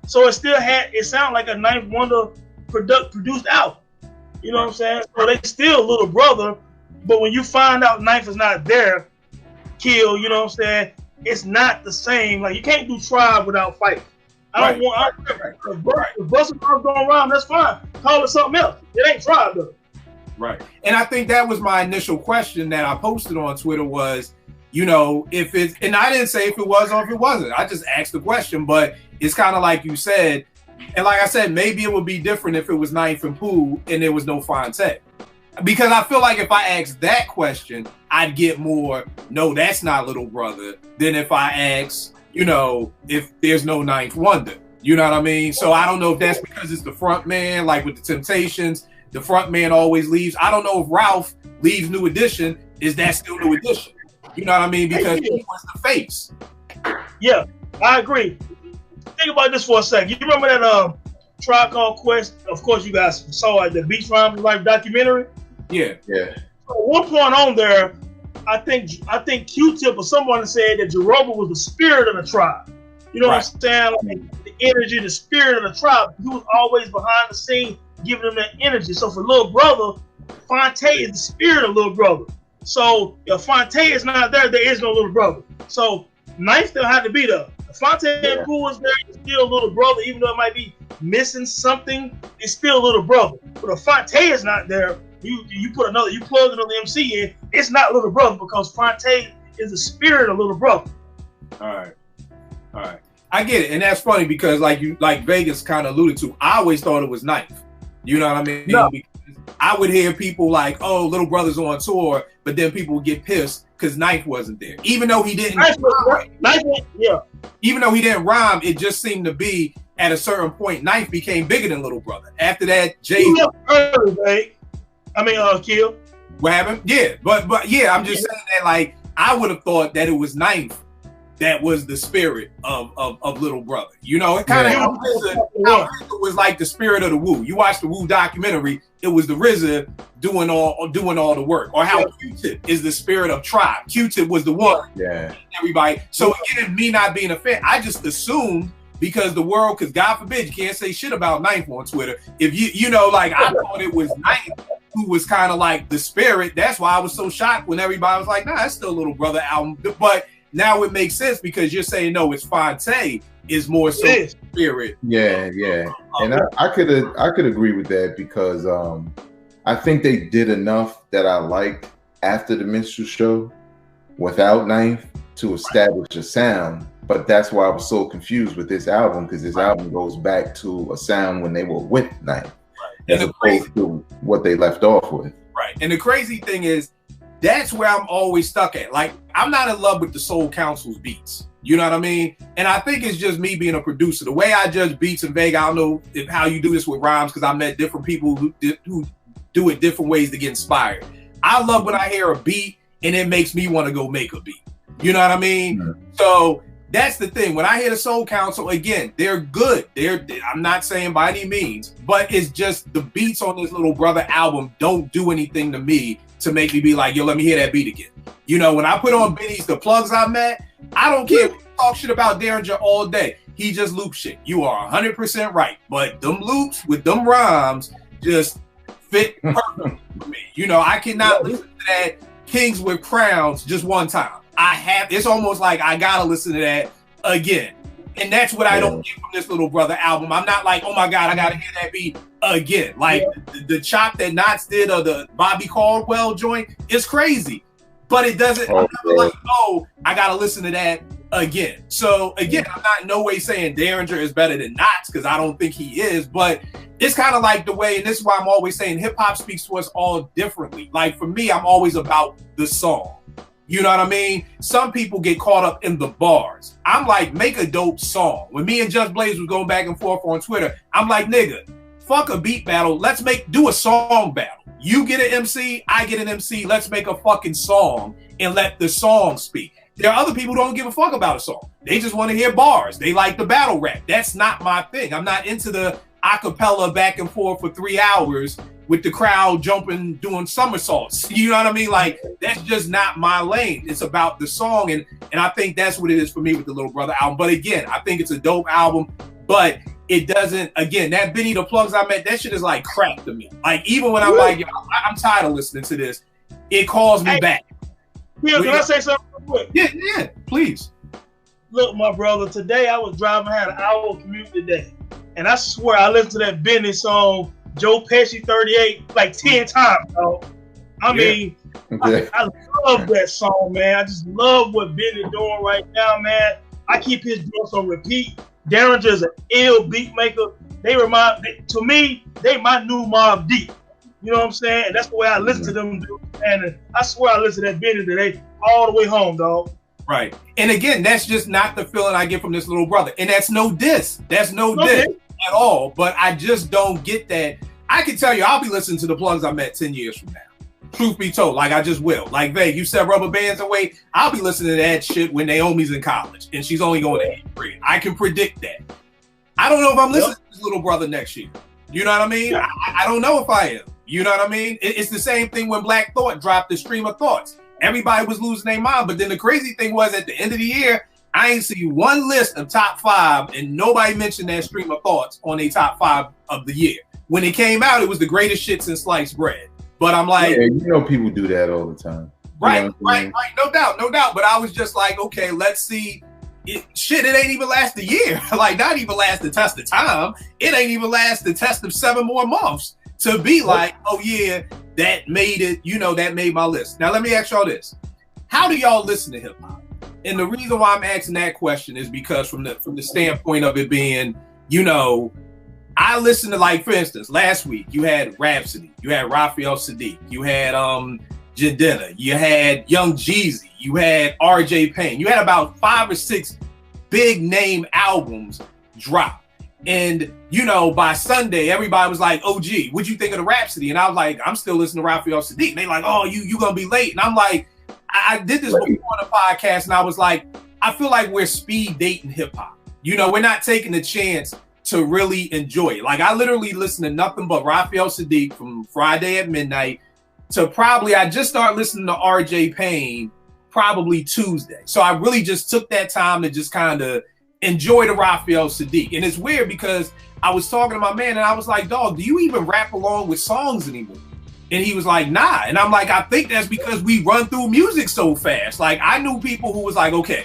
so it sounded like a Knife Wonder produced album. You know what I'm saying? So they still Little Brother, but when you find out Knife is not there, Kill, you know what I'm saying? It's not the same. Like, you can't do Tribe without Fight. If Busta Rhymes going around, that's fine. Call it something else. It ain't Tribe though. Right. And I think that was my initial question that I posted on Twitter was, you know, if it's, and I didn't say if it was or if it wasn't. I just asked the question, but it's kind of like you said, and like I said, maybe it would be different if it was Knife and Pooh and there was no Fonte. Because I feel like if I asked that question, I'd get more, no, that's not Little Brother, than if I ask, you know, if there's no Ninth Wonder. You know what I mean? So I don't know if that's because it's the front man, like with the Temptations, the front man always leaves. I don't know if Ralph leaves New Edition. Is that still New Edition? You know what I mean? Because he was the face. Yeah, I agree. Think about this for a second. You remember that Tribe Called Quest? Of course, you guys saw the Beach Rhymes Life documentary. Yeah. So at one point on there, I think Q-Tip or someone said that Jeroba was the spirit of the tribe. You know what I'm saying? Like the energy, the spirit of the tribe. He was always behind the scene, giving them that energy. So for Little Brother, Fonte is the spirit of Little Brother. So if Fonte is not there, there is no Little Brother. So Knife still had to be there. If Fonte and Pooh was there, it's still Little Brother, even though it might be missing something, it's still Little Brother. But if Fonte is not there, You plug another MC in, it's not Little Brother because Fonte is the spirit of Little Brother. All right. I get it, and that's funny because like Vegas kind of alluded to, I always thought it was Ninth. You know what I mean? No. Because I would hear people like, "Oh, Little Brother's on tour," but then people would get pissed because Ninth wasn't there, even though he didn't. Even though he didn't rhyme, it just seemed to be at a certain point, Ninth became bigger than Little Brother. After that, Jay. Kill. What happened? Yeah, but yeah, I'm just saying that like I would have thought that it was Ninth that was the spirit of Little Brother. You know, it kind of how RZA was like the spirit of the Wu. You watch the Wu documentary, it was the RZA doing all the work. Or how Q-Tip is the spirit of Tribe. Q-Tip was the one. Yeah. Everybody. So again, me not being a fan, I just assumed because the world, because God forbid, you can't say shit about Ninth on Twitter. If you know, like I thought it was Ninth who was kind of like the spirit. That's why I was so shocked when everybody was like, nah, that's still Little Brother album. But now it makes sense because you're saying no, it's Fonte is more so spirit. Yeah. And I could agree with that because I think they did enough that I liked after the minstrel show without Ninth to establish a sound. But that's why I was so confused with this album because this album goes back to a sound when they were with Ninth, as opposed to what they left off with. Right. And the crazy thing is, that's where I'm always stuck at. Like, I'm not in love with the Soul Council's beats. You know what I mean? And I think it's just me being a producer. The way I judge beats in Vegas, I don't know how you do this with rhymes because I met different people who do it different ways to get inspired. I love when I hear a beat and it makes me want to go make a beat. You know what I mean? Mm-hmm. So that's the thing. When I hear the Soul Council, again, they're good. I'm not saying by any means, but it's just the beats on this Little Brother album don't do anything to me to make me be like, yo, let me hear that beat again. You know, when I put on Benny's The Plugs I Met, I don't care if you talk shit about Derringer all day. He just loop shit. You are 100% right. But them loops with them rhymes just fit perfectly for me. You know, I cannot listen to that Kings with Crowns just one time. It's almost like I gotta listen to that again. And that's what I don't get from this Little Brother album. I'm not like, oh my God, I gotta hear that beat again. Like the chop that Knots did or the Bobby Caldwell joint is crazy. But it doesn't, I'm never like, oh, I gotta listen to that again. So again, I'm not in no way saying Derringer is better than Knots because I don't think he is, but it's kind of like the way, and this is why I'm always saying hip hop speaks to us all differently. Like for me, I'm always about the song. You know what I mean? Some people get caught up in the bars. I'm like, make a dope song. When me and Just Blaze was going back and forth on Twitter, I'm like, nigga, fuck a beat battle. Let's do a song battle. You get an MC, I get an MC. Let's make a fucking song and let the song speak. There are other people who don't give a fuck about a song. They just want to hear bars. They like the battle rap. That's not my thing. I'm not into the acapella back and forth for 3 hours with the crowd jumping, doing somersaults. You know what I mean? Like, that's just not my lane. It's about the song, and I think that's what it is for me with the Little Brother album. But again, I think it's a dope album, but it doesn't, again, that Benny the Plugs I Met, that shit is like crack to me. Like, even when I'm like, yo, I'm tired of listening to this, it calls me back. Can I say something real quick? Yeah, please. Look, my brother, today I was driving, I had an hour commute today, and I swear I listened to that Benny song, Joe Pesci 38, like 10 times, dog. I mean, I love that song, man. I just love what Benny doing right now, man. I keep his joints on repeat. Derringer is an ill beat maker. To me, they my new Mobb Deep. You know what I'm saying? And that's the way I listen to them, and I swear I listen to that Benny today all the way home, dog. Right. And again, that's just not the feeling I get from this Little Brother. And that's no diss. That's no diss at all. But I just don't get that. I can tell you, I'll be listening to the Plugs I Met 10 years from now. Truth be told, like I just will. Like, Vay, you said Rubber Bands away. I'll be listening to that shit when Naomi's in college and she's only going to 8th grade. I can predict that. I don't know if I'm listening to this Little Brother next year. You know what I mean? I don't know if I am. You know what I mean? It's the same thing when Black Thought dropped the Stream of Thoughts. Everybody was losing their mind. But then the crazy thing was at the end of the year, I ain't see one list of top 5 and nobody mentioned that Stream of Thoughts on a top 5 of the year. When it came out, it was the greatest shit since sliced bread. But I'm like, yeah, you know, people do that all the time. Right, no doubt. But I was just like, okay, let's see. It ain't even last a year. Like, not even last the test of time. It ain't even last the test of 7 more months to be like, oh yeah, that made it, that made my list. Now let me ask y'all this. How do y'all listen to hip hop? And the reason why I'm asking that question is because from the standpoint of it being, I listened to, like, for instance, last week you had Rhapsody, you had Raphael Sadiq, you had Jadena, you had Young Jeezy, you had RJ Payne, you had about 5 or 6 big name albums drop. And by Sunday, everybody was like, "Oh, gee, what'd you think of the Rhapsody?" And I was like, "I'm still listening to Raphael Sadiq." And they like, "Oh, you gonna be late?" And I'm like, I did this before on the podcast, and I was like, I feel like we're speed dating hip hop. We're not taking the chance to really enjoy it. Like, I literally listened to nothing but Raphael Sadiq from Friday at midnight to I just started listening to RJ Payne probably Tuesday. So I really just took that time to just kind of enjoy the Raphael Sadiq. And it's weird because I was talking to my man and I was like, "Dog, do you even rap along with songs anymore?" And he was like, "Nah." And I'm like, "I think that's because we run through music so fast." Like, I knew people who was like, "Okay,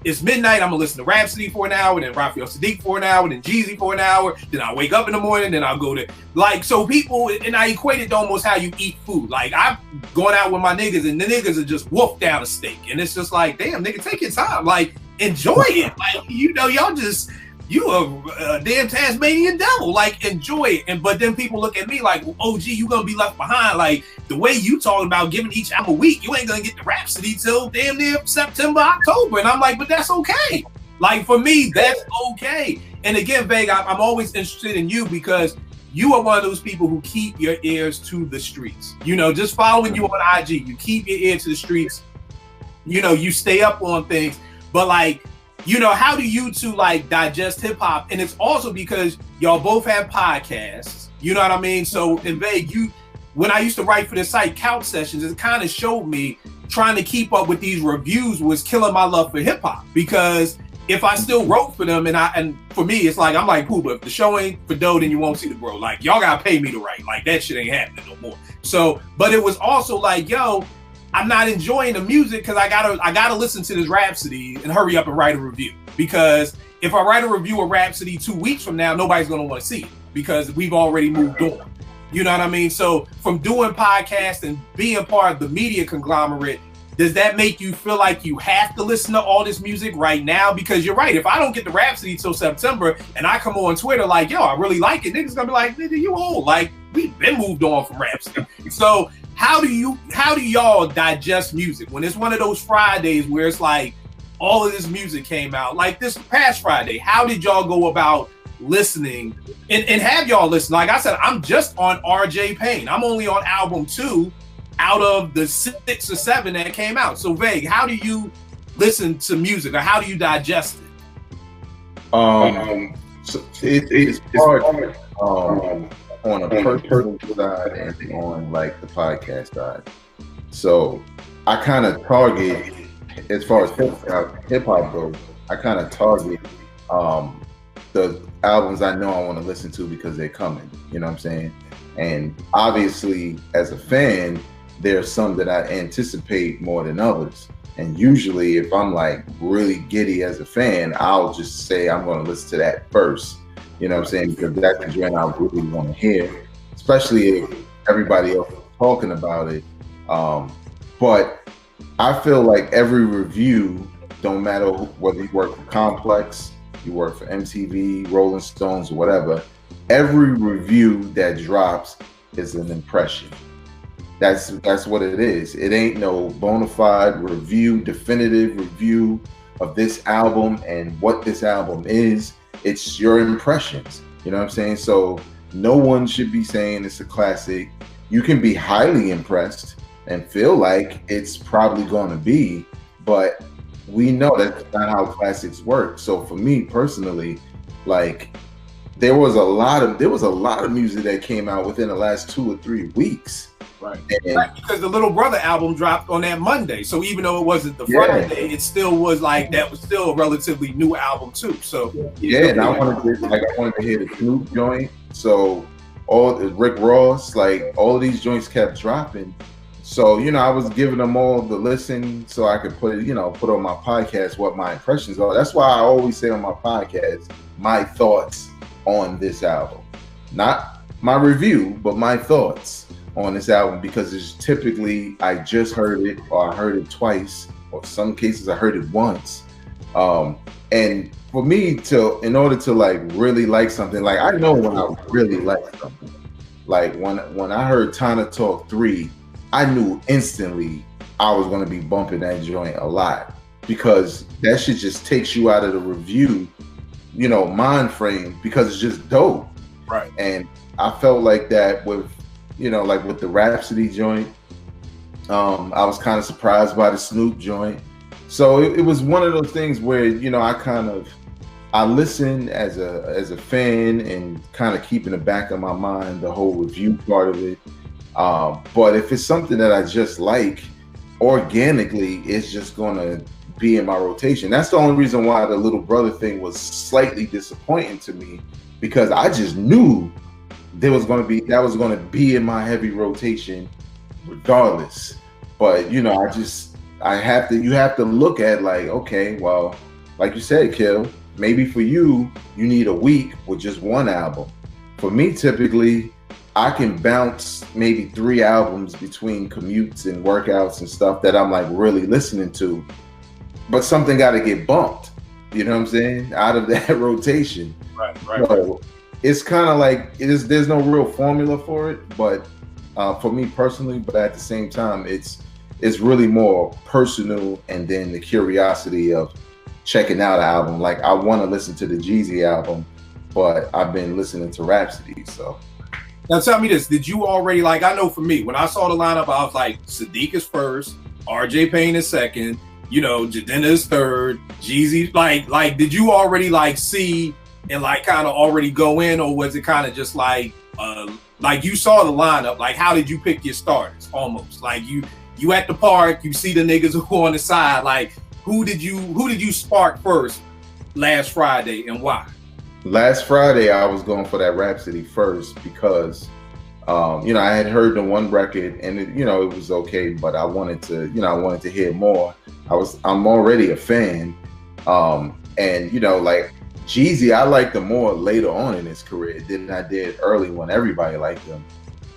it's midnight, I'm gonna listen to Rhapsody for an hour, then Raphael Sadiq for an hour, then Jeezy for an hour, then I wake up in the morning, then I'll go to," like, so people, and I equate it to almost how you eat food. Like, I'm going out with my niggas and the niggas are just wolf down a steak. And it's just like, damn, nigga, take your time. Like, enjoy it. Like, y'all just, you a damn Tasmanian devil. Like, enjoy it. And but then people look at me like, "Oh, gee, you gonna be left behind." Like, the way you talking about giving each album a week, you ain't gonna get the Rhapsody till damn near September, October. And I'm like, but that's okay. Like, for me, that's okay. And again, Veg, I'm always interested in you because you are one of those people who keep your ears to the streets. Just following you on IG, you keep your ear to the streets. You stay up on things. But, like, how do you two, like, digest hip hop? And it's also because y'all both have podcasts. You know what I mean? So, in Vague, when I used to write for the site Couch Sessions, it kind of showed me trying to keep up with these reviews was killing my love for hip hop. Because if I still wrote for them, and for me, it's like, I'm like, "Pooh, but if the show ain't for dough, then you won't see the bro. Like, y'all gotta pay me to write. Like, that shit ain't happening no more." So, but it was also like, yo, I'm not enjoying the music because I gotta listen to this Rhapsody and hurry up and write a review. Because if I write a review of Rhapsody 2 weeks from now, nobody's gonna want to see it because we've already moved on. You know what I mean? So from doing podcasts and being part of the media conglomerate, does that make you feel like you have to listen to all this music right now? Because you're right. If I don't get the Rhapsody till September and I come on Twitter like, "Yo, I really like it," niggas gonna be like, "Nigga, you old." Like, we've been moved on from Rhapsody. So how do y'all digest music when it's one of those Fridays where it's like all of this music came out? Like this past Friday, how did y'all go about listening and have y'all listen? Like I said, I'm just on RJ Payne. I'm only on album 2 out of the 6 or 7 that came out. So Vague, how do you listen to music or how do you digest it? So it's hard on a personal side and on like the podcast side. So I kind of target, as far as hip hop goes, I kind of target the albums I know I want to listen to because they're coming. You know what I'm saying? And obviously, as a fan, there's some that I anticipate more than others. And usually, if I'm like really giddy as a fan, I'll just say I'm going to listen to that first. You know what I'm saying? Because that's the joint I really want to hear, especially if everybody else is talking about it. But I feel like every review, don't matter whether you work for Complex, you work for MTV, Rolling Stones, or whatever, every review that drops is an impression. That's what it is. It ain't no bona fide review, definitive review of this album and what this album is. It's your impressions. You know what I'm saying? So no one should be saying it's a classic. You can be highly impressed and feel like it's probably going to be, but we know that's not how classics work. So for me personally, like there was a lot of music that came out within the last 2 or 3 weeks. Right. Right, because the Little Brother album dropped on that Monday. So even though it wasn't the Friday, it still was like, that was still a relatively new album too. So and I wanted to hear the Snoop joint. So all the Rick Ross, like all of these joints kept dropping. So, you know, I was giving them all the listen so I could put on my podcast what my impressions are. That's why I always say on my podcast, my thoughts on this album. Not my review, but my thoughts on this album because it's typically I just heard it or I heard it twice, or some cases I heard it once. And for me in order to like really like something, like I know when I really like something. Like when I heard Tana Talk 3, I knew instantly I was gonna be bumping that joint a lot because that shit just takes you out of the review, mind frame because it's just dope. Right. And I felt like that with, like with the Rhapsody joint. I was kind of surprised by the Snoop joint. So it was one of those things where, I listen as a fan and kind of keep in the back of my mind the whole review part of it. But if it's something that I just like, organically, it's just gonna be in my rotation. That's the only reason why the Little Brother thing was slightly disappointing to me, because I just knew that was gonna be in my heavy rotation regardless. But you have to look at like, okay, well, like you said, Kill, maybe for you need a week with just one album. For me, typically, I can bounce maybe 3 albums between commutes and workouts and stuff that I'm like really listening to. But something got to get bumped, you know what I'm saying, out of that rotation. Right. So it's kind of like there's no real formula for it, but for me personally, but at the same time, it's really more personal, and then the curiosity of checking out an album. Like I want to listen to the Jeezy album, but I've been listening to Rhapsody. So now tell me this: did you already like? I know for me, when I saw the lineup, I was like, Sadiq is first, RJ Payne is second, Jadena is third, Jeezy. Like, did you already like see and like kind of already go in, or was it kind of just like you saw the lineup? Like, how did you pick your starters? Almost like you at the park, you see the niggas who are on the side. Like, who did you spark first last Friday, and why? Last Friday, I was going for that Rhapsody first because, I had heard the one record and it was okay, but I wanted to hear more. I'm already a fan, and like Jeezy, I liked him more later on in his career than I did early when everybody liked him.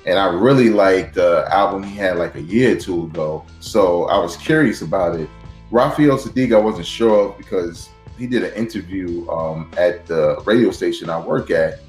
And I really liked the album he had like a year or two ago. So I was curious about it. Raphael Sadiq, I wasn't sure of because he did an interview at the radio station I work at.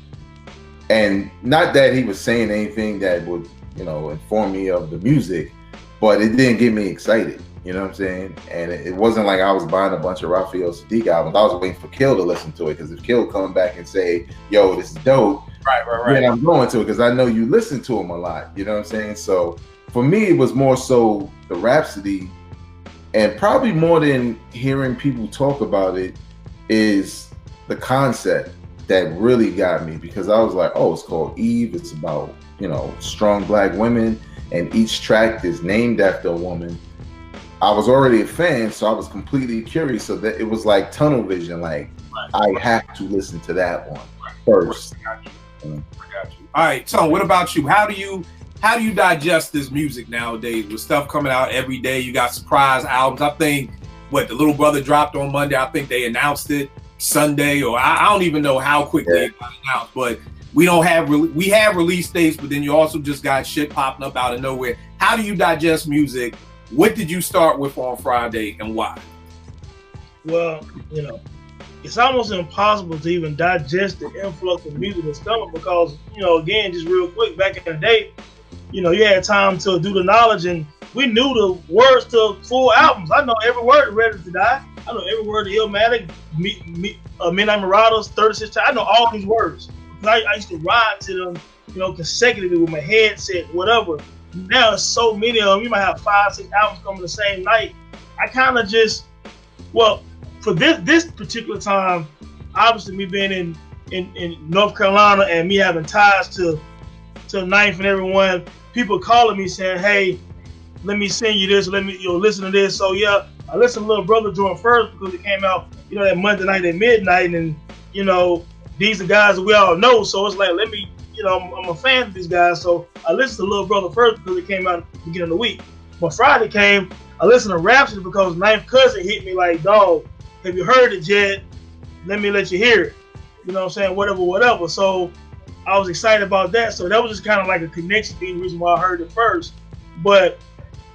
And not that he was saying anything that would, inform me of the music, but it didn't get me excited. You know what I'm saying? And it wasn't like I was buying a bunch of Raphael Sadiq albums. I was waiting for Kill to listen to it, because if Kill come back and say, yo, this is dope, right, then I'm going to it, because I know you listen to him a lot. You know what I'm saying? So for me, it was more so the Rhapsody, and probably more than hearing people talk about it is the concept that really got me, because I was like, oh, it's called Eve. It's about, strong Black women, and each track is named after a woman. I was already a fan, so I was completely curious. So that it was like tunnel vision. Like, I have to listen to that one first. I got you. All right, so what about you? How do you digest this music nowadays with stuff coming out every day? You got surprise albums. I think the Little Brother dropped on Monday. I think they announced it Sunday, or I don't even know how quickly it got announced. But we have release dates, but then you also just got shit popping up out of nowhere. How do you digest music? What did you start with on Friday, and why? Well, it's almost impossible to even digest the influx of music that's coming, because, again, just real quick, back in the day, you had time to do the knowledge, and we knew the words to full albums. I know every word of Ready to Die. I know every word of Illmatic, Midnight Marauders, 36 Times. I know all these words. I used to ride to them, consecutively with my headset, whatever. Now there's so many of them. You might have 5-6 albums coming the same night. I kind of just, for this particular time, obviously me being in North Carolina and me having ties to Ninth and everyone, people calling me saying, hey, let me send you this, let me listen to this. So yeah, I listened to Little Brother joint first because it came out, that Monday night at midnight, and these are guys that we all know. So it's like, let me, I'm a fan of these guys, so I listened to Little Brother first because it came out at the beginning of the week. When Friday came, I listened to Rhapsody because Ninth Cousin hit me like, dog, have you heard it yet? Let me let you hear it. You know what I'm saying? Whatever. So I was excited about that. So that was just kind of like a connection thing, the reason why I heard it first. But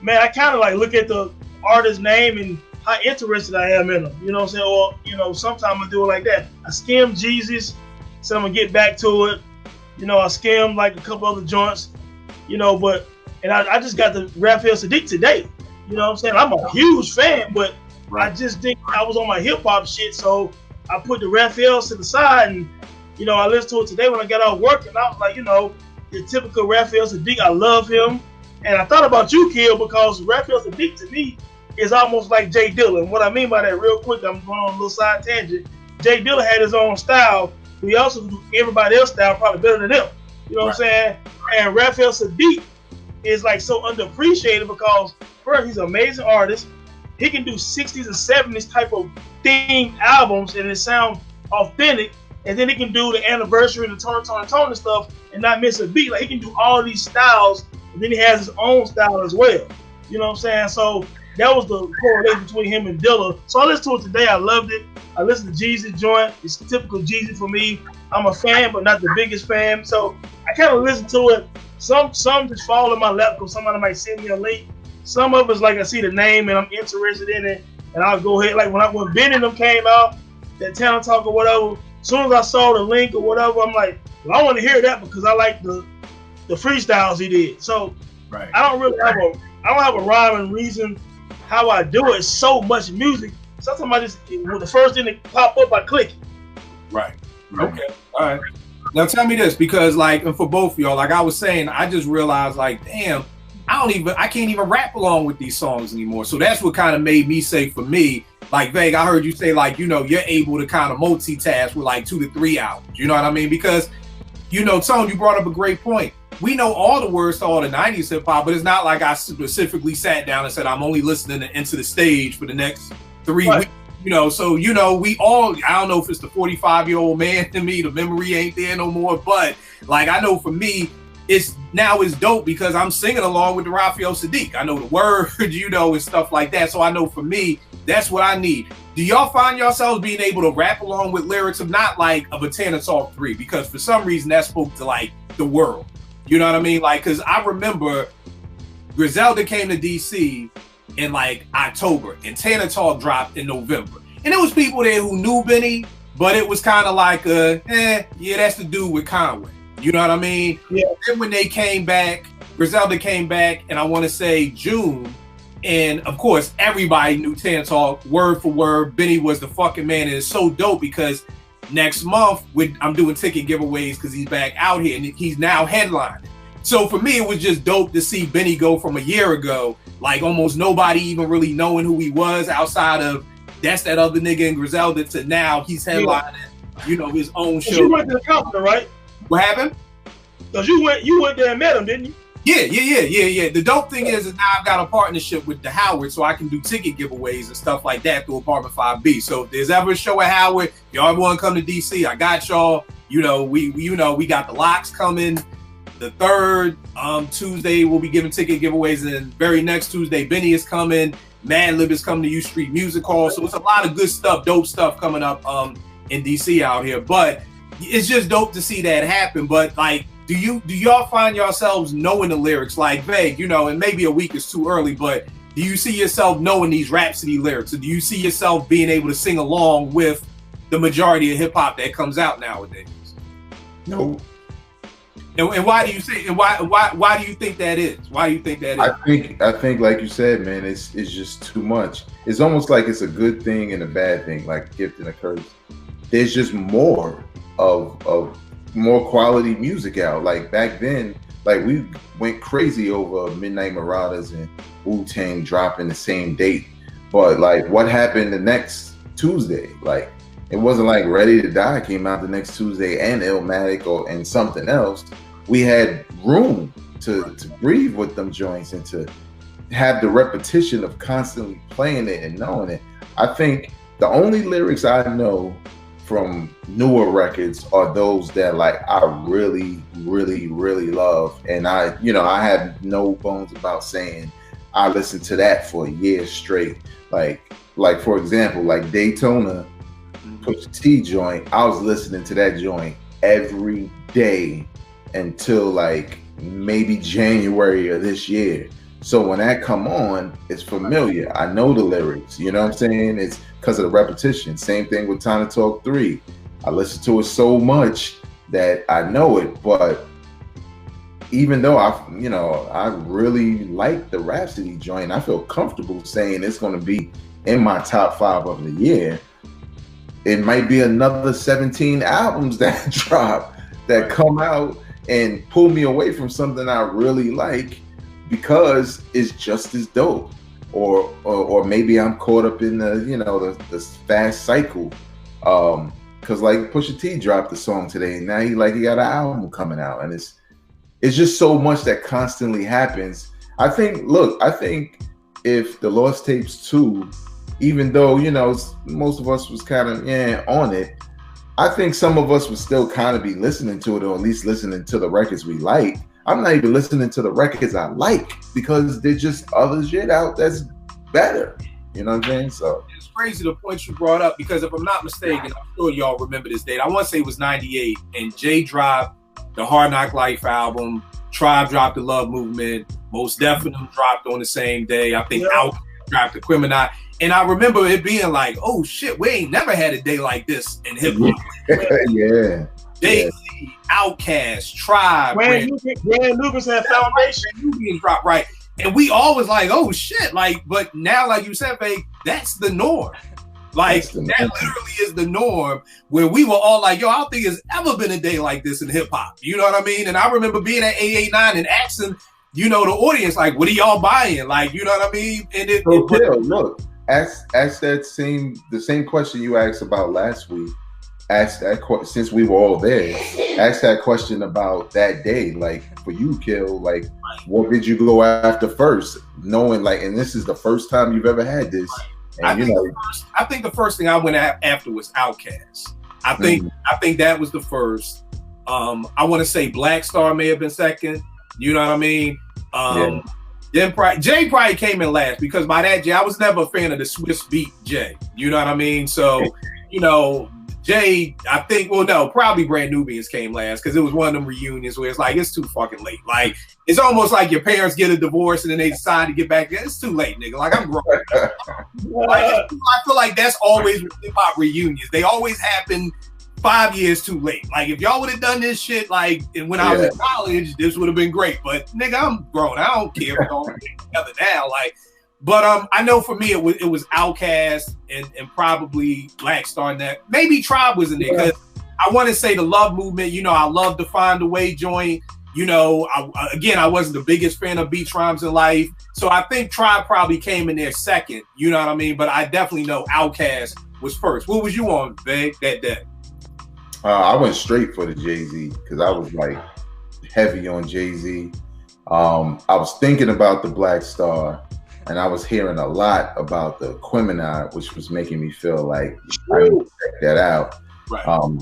man, I kind of like look at the artist's name and how interested I am in them. You know what I'm saying? Or, you know, sometimes I do it like that. I skim Jesus, so I'm gonna get back to it. You know, I skim like a couple other joints, you know, but and I just got the Raphael Sadiq today. You know what I'm saying? I'm a huge fan, but I just think I was on my hip hop shit, so I put the Raphael to the side and, you know, I listened to it today when I got out work, and I was like, you know, the typical Raphael Sadiq, I love him. And I thought about you, Kill, because Raphael Sadiq to me is almost like Jay Dilla. What I mean by that, real quick, I'm going on a little side tangent. Jay Dilla had his own style, but he also do everybody else's style probably better than him. You know what I'm saying? And Raphael Sadiq is like so underappreciated because first, he's an amazing artist. He can do 60s and 70s type of theme albums and it sounds authentic. And then he can do the anniversary and the tone and stuff and not miss a beat. Like he can do all these styles, and then he has his own style as well. You know what I'm saying? So that was the correlation between him and Dilla. So I listened to it today. I loved it. I listened to Jeezy joint. It's typical Jeezy for me. I'm a fan, but not the biggest fan. So I kind of listened to it. Some just fall in my lap because somebody might send me a link. Some of it's like I see the name and I'm interested in it, and I'll go ahead. Like when Ben and them came out, that Talent Talk or whatever, as soon as I saw the link or whatever, I'm like, well, I want to hear that because I like the freestyles he did. So I don't really have a rhyme and reason how I do it. It's so much music. Sometimes I just, the first thing that pop up, I click it. Right. Okay. All right. Now tell me this, because like, and for both of y'all, like I was saying, I just realized like, damn, I can't even rap along with these songs anymore. So that's what kind of made me say, for me, like Vague, I heard you say like, you know, you're able to kind of multitask with like 2 to 3 albums. You know what I mean? Because, you know, Tone, you brought up a great point. We know all the words to all the 90s hip hop, but it's not like I specifically sat down and said, I'm only listening to Into the Stage for the next 3 weeks. You know, so, you know, we all, I don't know if it's the 45-year-old man to me, the memory ain't there no more, but like, I know for me, it's dope because I'm singing along with the Raphael Sadiq. I know the words, you know, and stuff like that. So I know for me, that's what I need. Do y'all find yourselves being able to rap along with lyrics of not like of a Tanner Talk 3? Because for some reason that spoke to like the world. You know what I mean? Like, cause I remember Griselda came to DC in like October and Tanner Talk dropped in November. And there was people there who knew Benny, but it was kind of like, yeah, that's the dude with Conway. You know what I mean? Yeah. Then when they came back, Griselda came back, and I want to say June, and of course everybody knew Tanner Talk word for word. Benny was the fucking man, and it's so dope because next month I'm doing ticket giveaways because he's back out here and he's now headlining. So for me, it was just dope to see Benny go from a year ago, like almost nobody even really knowing who he was outside of that's that other nigga in Griselda, to now he's headlining, you know, his own show. You went to the company, right? What happened? Because you went there and met him, didn't you? Yeah. The dope thing is now I've got a partnership with the Howard, so I can do ticket giveaways and stuff like that through Apartment 5B. So if there's ever a show at Howard, y'all want to come to DC, I got y'all. You know, we got the locks coming. The third Tuesday we'll be giving ticket giveaways, and then very next Tuesday Benny is coming. Madlib is coming to U Street Music Hall. So it's a lot of good stuff, dope stuff coming up in DC out here. But it's just dope to see that happen. But like, do y'all find yourselves knowing the lyrics? Like Vague, you know, and maybe a week is too early, but do you see yourself knowing these Rhapsody lyrics? Or do you see yourself being able to sing along with the majority of hip hop that comes out nowadays? No. And why do you say? And why do you think that is? Why do you think that is? I think like you said, man, it's just too much. It's almost like it's a good thing and a bad thing, like gift and a curse. There's just more of more quality music out. Like back then, like we went crazy over Midnight Marauders and Wu-Tang dropping the same date. But like what happened the next Tuesday? Like it wasn't like Ready to Die came out the next Tuesday and Illmatic and something else. We had room to breathe with them joints and to have the repetition of constantly playing it and knowing it. I think the only lyrics I know from newer records are those that like I really, really, really love. And I have no bones about saying I listened to that for years straight. Like for example, like Daytona, Pusha T joint, I was listening to that joint every day until like maybe January of this year. So when that come on, it's familiar. I know the lyrics. You know what I'm saying? It's because of the repetition. Same thing with Time to Talk 3. I listen to it so much that I know it. But even though I really like the Rhapsody joint, I feel comfortable saying it's going to be in my top 5 of the year. It might be another 17 albums that drop that come out and pull me away from something I really like because it's just as dope. Or maybe I'm caught up in the fast cycle. Cause like Pusha T dropped the song today, and now he got an album coming out, and it's just so much that constantly happens. I think if the Lost Tapes 2, even though, most of us was kind of on it, I think some of us would still kind of be listening to it, or at least listening to the records we like. I'm not even listening to the records I like because there's just other shit out that's better. You know what I'm saying? So it's crazy the point you brought up, because if I'm not mistaken, I'm sure y'all remember this date. I want to say it was 98, and Jay dropped the Hard Knock Life album. Tribe dropped the Love Movement. Most Definitely dropped on the same day. I think Outkast dropped the Criminal. And I remember it being like, oh shit, we ain't never had a day like this in hip hop. Yeah. Jay-Z, Outkast, Tribe, Grand Lucas and Foundation. Nubian dropped, right. And we always like, oh shit, like, but now, like you said, Fave, that's the norm. Like, that literally is the norm, where we were all like, yo, I don't think there's ever been a day like this in hip hop. You know what I mean? And I remember being at 889 and asking, the audience, like, what are y'all buying? Like, you know what I mean? And look, ask the same question you asked about last week. Ask that since we were all there. Ask that question about that day, like for you, Kill. Like, what did you go after first, knowing like, and this is the first time you've ever had this. And, I think the first thing I went after was Outkast. I think that was the first. I want to say Black Star may have been second. You know what I mean? Then Jay probably came in last, because by that Jay, I was never a fan of the Swiss beat Jay. You know what I mean? So, Jay, I think, probably Brand Nubians came last, because it was one of them reunions where it's like, it's too fucking late. Like, it's almost like your parents get a divorce and then they decide to get back. It's too late, nigga. Like, I'm grown. I feel like that's always with hip hop reunions. They always happen 5 years too late. Like, if y'all would have done this shit, like, when I was in college, this would have been great. But, nigga, I'm grown. I don't care if we don't get together now. Like, but I know for me it was Outkast and probably Black Star Net. Maybe Tribe was in there, because I want to say the Love Movement. I love to Find a Way joint. I wasn't the biggest fan of Beats, Rhymes, and Life, so I think Tribe probably came in there second. You know what I mean? But I definitely know Outkast was first. What was you on, Veg, that day? I went straight for the Jay-Z, because I was like heavy on Jay-Z. I was thinking about the Black Star. And I was hearing a lot about the Aquemini, which was making me feel like I need to check that out,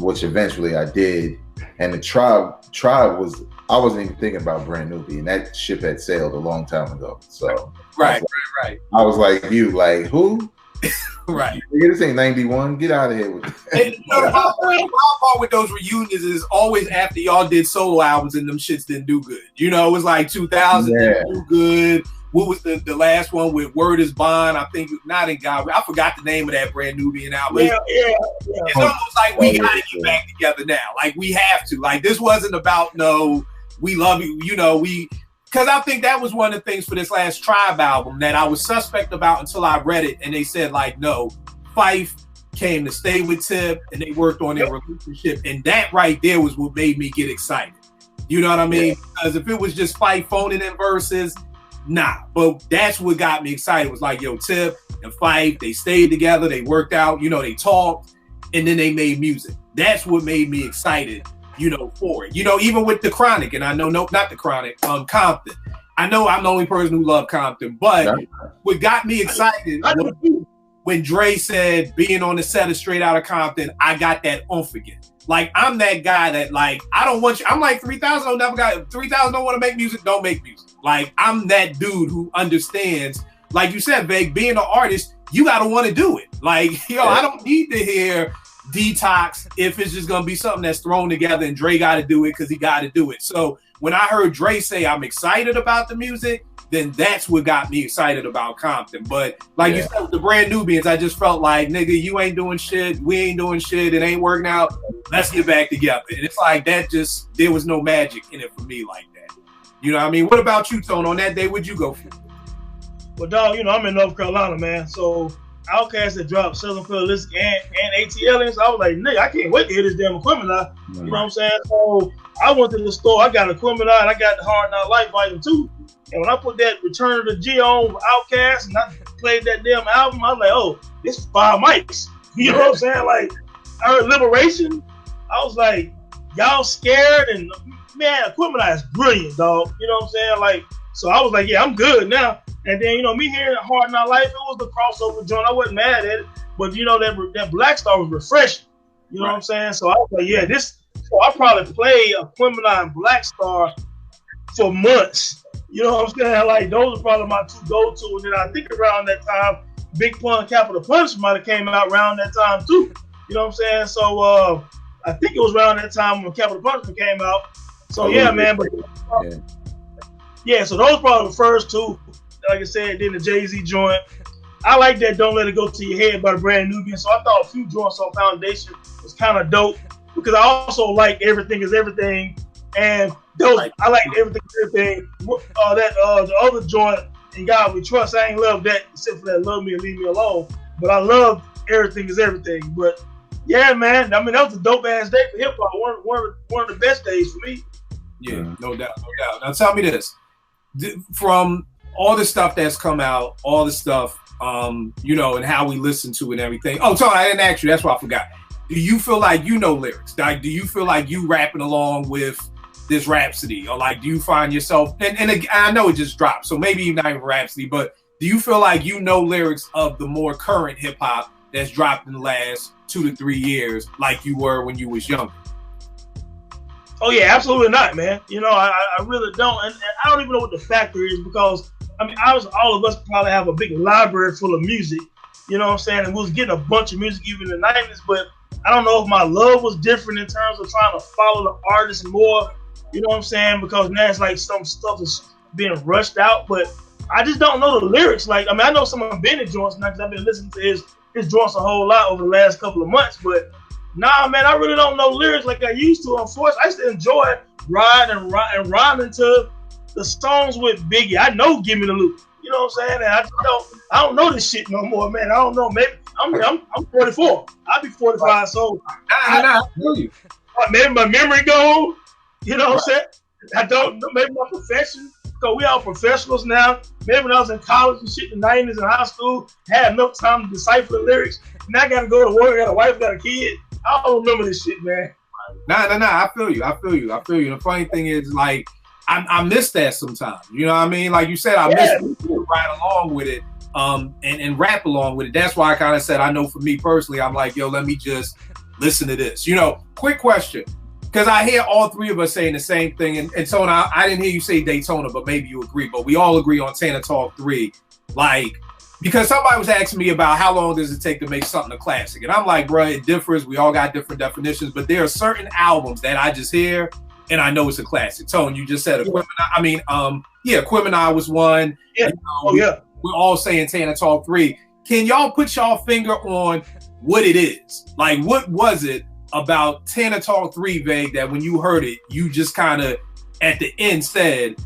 which eventually I did. And the Tribe was, I wasn't even thinking about Brand Nubian. That ship had sailed a long time ago. So right. I was like, who? Right. This ain't 91. Get out of here with it. The wild part with those reunions is always after y'all did solo albums and them shits didn't do good. It was like 2000 didn't do good. What was the last one with Word is Bond? I think not in God. I forgot the name of that Brand Nubian album. It's almost like we gotta get back together now. Like, we have to. Like, this wasn't about we love you. Because I think that was one of the things for this last Tribe album that I was suspect about until I read it, and they said like, no, Phife came to stay with Tip, and they worked on their relationship, and that right there was what made me get excited. You know what I mean? Because if it was just Phife phoning in verses. Nah, but that's what got me excited. Was like, yo, Tip and Phife, they stayed together, they worked out, they talked, and then they made music. That's what made me excited, for it. Even with the Chronic, and I know, not the Chronic, Compton. I know I'm the only person who loved Compton, but what got me excited was when Dre said, being on the set of Straight Outta Compton, I got that oomph again. Like, I'm that guy that, like, I don't want you. I'm like 3000 3000 don't want to make music, don't make music. Like, I'm that dude who understands, like you said, Veg, being an artist, you got to want to do it. Like, I don't need to hear Detox, if it's just gonna be something that's thrown together and Dre got to do it because he got to do it. So when I heard Dre say I'm excited about the music, then that's what got me excited about Compton. But like you said, with the Brand Nubians, I just felt like, nigga, you ain't doing shit, we ain't doing shit, it ain't working out. Let's get back together. And it's like that just, there was no magic in it for me like that. You know what I mean? What about you, Tone? On that day, what'd you go for? Well, dog, you know, I'm in North Carolina, man. So Outkast had dropped Southern Phillips and ATL, so I was like, nigga, I can't wait to hear this damn equipment now. You know what I'm saying? So I went to the store, I got equipment out, and I got the Hard Knock Life Volume 2. And when I put that Return of the G on Outkast and I played that damn album, I was like, oh, it's 5 mics. You know what I'm saying? Like, I heard Liberation. I was like, y'all scared? And man, equipment is brilliant, dog. You know what I'm saying? Like, so I was like, yeah, I'm good now. And then, you know, me hearing Hard Knock Life, it was the crossover joint. I wasn't mad at it. But, you know, that Black Star was refreshing. You know what I'm saying? So I was like, yeah, so I probably played Aquemini and Black Star for months. You know what I'm saying? Like, those are probably my 2 go-to. And then I think around that time, Big Pun Capital Punishment might have came out around that time too. You know what I'm saying? So I think it was around that time when Capital Punishment came out. So yeah, man. But yeah, so those probably the first 2. Like I said, then the Jay-Z joint. I like that Don't Let It Go to Your Head by the Brand Nubian. So I thought a few joints on Foundation was kind of dope because I also like Everything Is Everything. And those, I like Everything Is Everything. The other joint, In God We Trust, I ain't love that except for that Love Me and Leave Me Alone. But I love Everything Is Everything. But yeah, man, I mean, that was a dope ass day for hip hop. One of the best days for me. Yeah, no doubt. Now tell me this. From all the stuff that's come out, all the stuff, you know, and how we listen to it and everything. Oh, sorry, I didn't ask you. That's why I forgot. Do you feel like you know lyrics? Like, do you feel like you rapping along with this Rhapsody? Or like, do you find yourself, and I know it just dropped, so maybe not even Rhapsody, but do you feel like you know lyrics of the more current hip hop that's dropped in the last 2 to 3 years like you were when you was younger? Oh yeah, absolutely not, man. You know, I really don't, and I don't even know what the factor is because I mean, all of us probably have a big library full of music. You know what I'm saying? And we was getting a bunch of music even in the 90s, but I don't know if my love was different in terms of trying to follow the artist more. You know what I'm saying? Because now it's like some stuff is being rushed out, but I just don't know the lyrics. Like, I mean, I know some of Benny joints now because I've been listening to his joints a whole lot over the last couple of months, but nah, man, I really don't know lyrics like I used to. Unfortunately, I used to enjoy riding and rhyming to the songs with Biggie. I know Give Me the Loop. You know what I'm saying? And I don't know this shit no more, man. I don't know. Maybe I'm 44. I'll be 45, so I feel you. Maybe my memory gone. You know what I'm saying? I don't know. Maybe my profession. Because we all professionals now. Maybe when I was in college and shit in the 90s and high school, had enough time to decipher the lyrics. Now I got to go to work. I got a wife, got a kid. I don't remember this shit, man. Nah. I feel you. The funny thing is, like, I miss that sometimes. You know what I mean? Like you said, I miss to ride along with it, and rap along with it. That's why I kind of said, I know for me personally, I'm like, yo, let me just listen to this. You know, quick question, because I hear all 3 of us saying the same thing. And so I didn't hear you say Daytona, but maybe you agree. But we all agree on Tana Talk 3. Like, because somebody was asking me about how long does it take to make something a classic. And I'm like, bro, it differs. We all got different definitions. But there are certain albums that I just hear and I know it's a classic. Tone, you just said Aquemini. I mean, Aquemini was one. Yeah. You know, we're all saying Tana Talk 3. Can y'all put y'all finger on what it is? Like, what was it about Tana Talk 3, Vague, that when you heard it, you just kind of at the end said,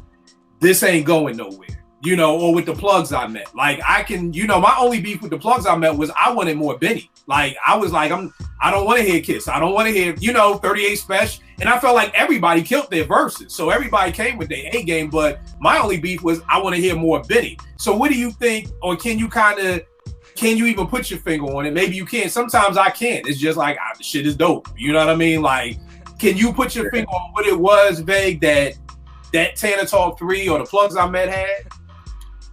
this ain't going nowhere? You know, or with the plugs I met. Like, I can, you know, my only beef with the plugs I met was I wanted more Benny. Like, I was like, I don't want to hear Kiss. I don't want to hear, you know, 38 Special. And I felt like everybody killed their verses. So everybody came with their A game. But my only beef was I want to hear more Benny. So what do you think, or can you even put your finger on it? Maybe you can. Sometimes I can't. It's just like, the shit is dope. You know what I mean? Like, can you put your finger on what it was, Vague, that Tana Talk 3 or the plugs I met had?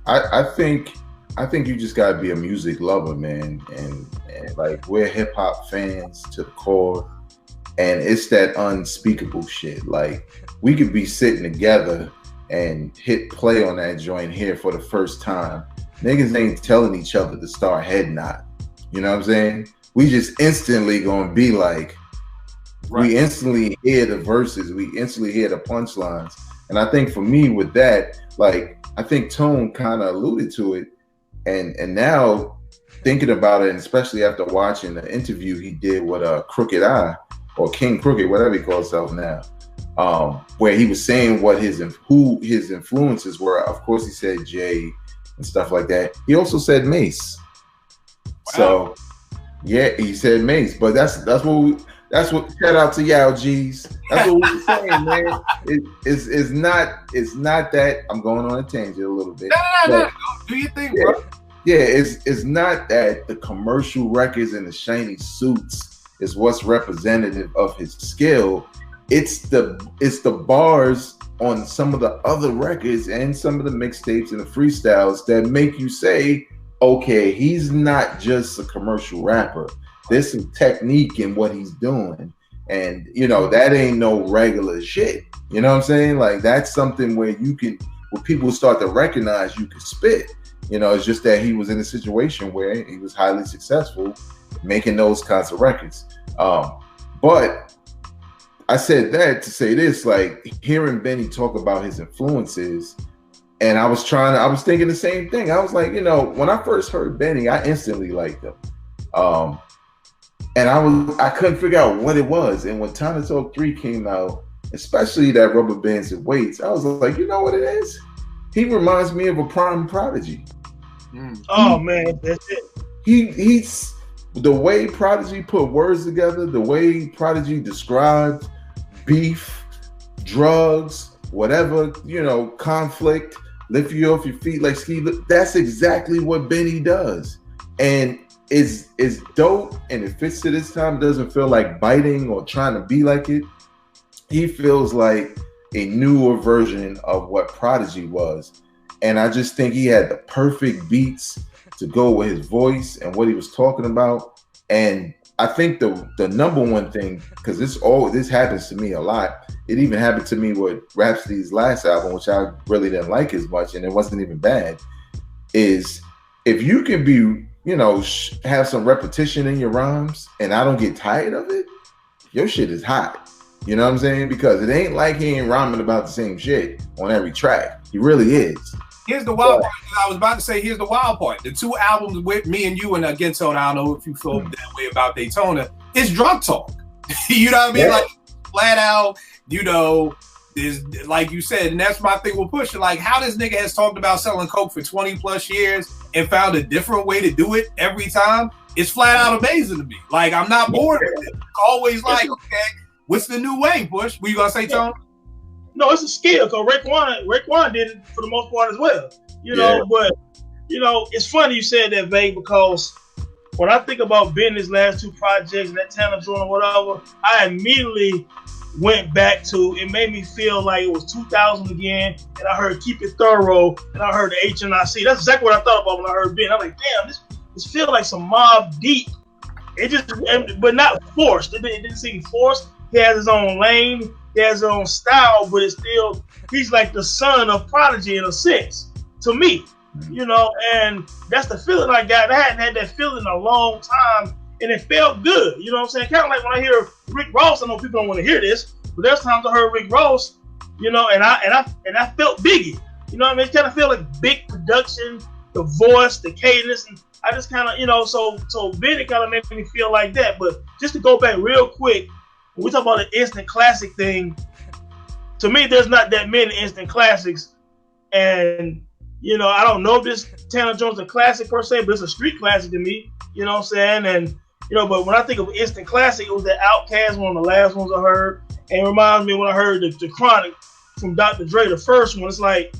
I think you just gotta be a music lover, man, and like we're hip hop fans to the core, and it's that unspeakable shit. Like, we could be sitting together and hit play on that joint here for the first time. Niggas ain't telling each other to start head nod. You know what I'm saying? we just instantly gonna be like, Right. we instantly hear the verses, we instantly hear the punchlines. And I think for me with that, like, I think Tone kind of alluded to it, and now thinking about it, and especially after watching the interview he did with Crooked Eye, or King Crooked, whatever he calls himself now, where he was saying what who his influences were. Of course, he said Jay and stuff like that. He also said Mace. Wow. So yeah, he said Mace, but that's what shout out to Yao G's. That's what we're saying, man. It's not that I'm going on a tangent a little bit. No. Do you think, yeah, bro? Yeah, it's not that the commercial records and the shiny suits is what's representative of his skill. It's the bars on some of the other records and some of the mixtapes and the freestyles that make you say, okay, he's not just a commercial rapper. There's some technique in what he's doing. And, that ain't no regular shit. You know what I'm saying? Like, that's something where people start to recognize you can spit. It's just that he was in a situation where he was highly successful making those kinds of records. But I said that to say this, like, hearing Benny talk about his influences, and I was thinking the same thing. I was like, when I first heard Benny, I instantly liked him. And I couldn't figure out what it was. And when Time to Talk 3 came out, especially that Rubber Bands and Weights, I was like, you know what it is? He reminds me of a prime Prodigy. Oh man, that's it. He's the way Prodigy put words together, the way Prodigy described beef, drugs, whatever, conflict, lift you off your feet like ski. That's exactly what Benny does. And it's dope, and it fits to this time. It doesn't feel like biting or trying to be like it. He feels like a newer version of what Prodigy was. And I just think he had the perfect beats to go with his voice and what he was talking about. And I think the number one thing, because this happens to me a lot. It even happened to me with Rhapsody's last album, which I really didn't like as much, and it wasn't even bad, is if you can be, have some repetition in your rhymes and I don't get tired of it, your shit is hot. You know what I'm saying? Because it ain't like he ain't rhyming about the same shit on every track. He really is. Here's the wild part. I was about to say, here's the wild part. The two albums with me and you and against Daytona, I don't know if you feel that way about Daytona, it's drunk talk. You know what I mean? Yeah. Like, flat out, there's, like you said, and that's my thing with Pusha. Like, how this nigga has talked about selling coke for 20 plus years and found a different way to do it every time, it's flat out amazing to me. Like, I'm not bored with it. It's always like, okay, what's the new way, Push? What you gonna say, Tone? No, it's a skill, because Raekwon did it for the most part as well. But it's funny you said that, Vague, because when I think about Benny's last two projects, that Tanner Joint or whatever, I immediately went back to, it made me feel like it was 2000 again, and I heard Keep It Thorough, and I heard the HNIC. That's exactly what I thought about when I heard Ben. I'm like, damn, this feels like some Mobb Deep. It just, but not forced. It didn't seem forced. He has his own lane. He has his own style, but it's still, he's like the son of Prodigy in a sense, to me, and that's the feeling I got. I hadn't had that feeling in a long time, and it felt good. You know what I'm saying? Kind of like when I hear Rick Ross. I know people don't want to hear this, but there's times I heard Rick Ross, and I felt Biggie. You know what I mean? It kind of felt like big production, the voice, the cadence, and I just kind of, so Benny kind of made me feel like that. But just to go back real quick, when we talk about the instant classic thing, to me, there's not that many instant classics. And, I don't know if this Tanner Jones a classic per se, but it's a street classic to me. You know what I'm saying? And, but when I think of instant classic, it was the Outkast, one of the last ones I heard. And it reminds me when I heard the Chronic from Dr. Dre, the first one. It's like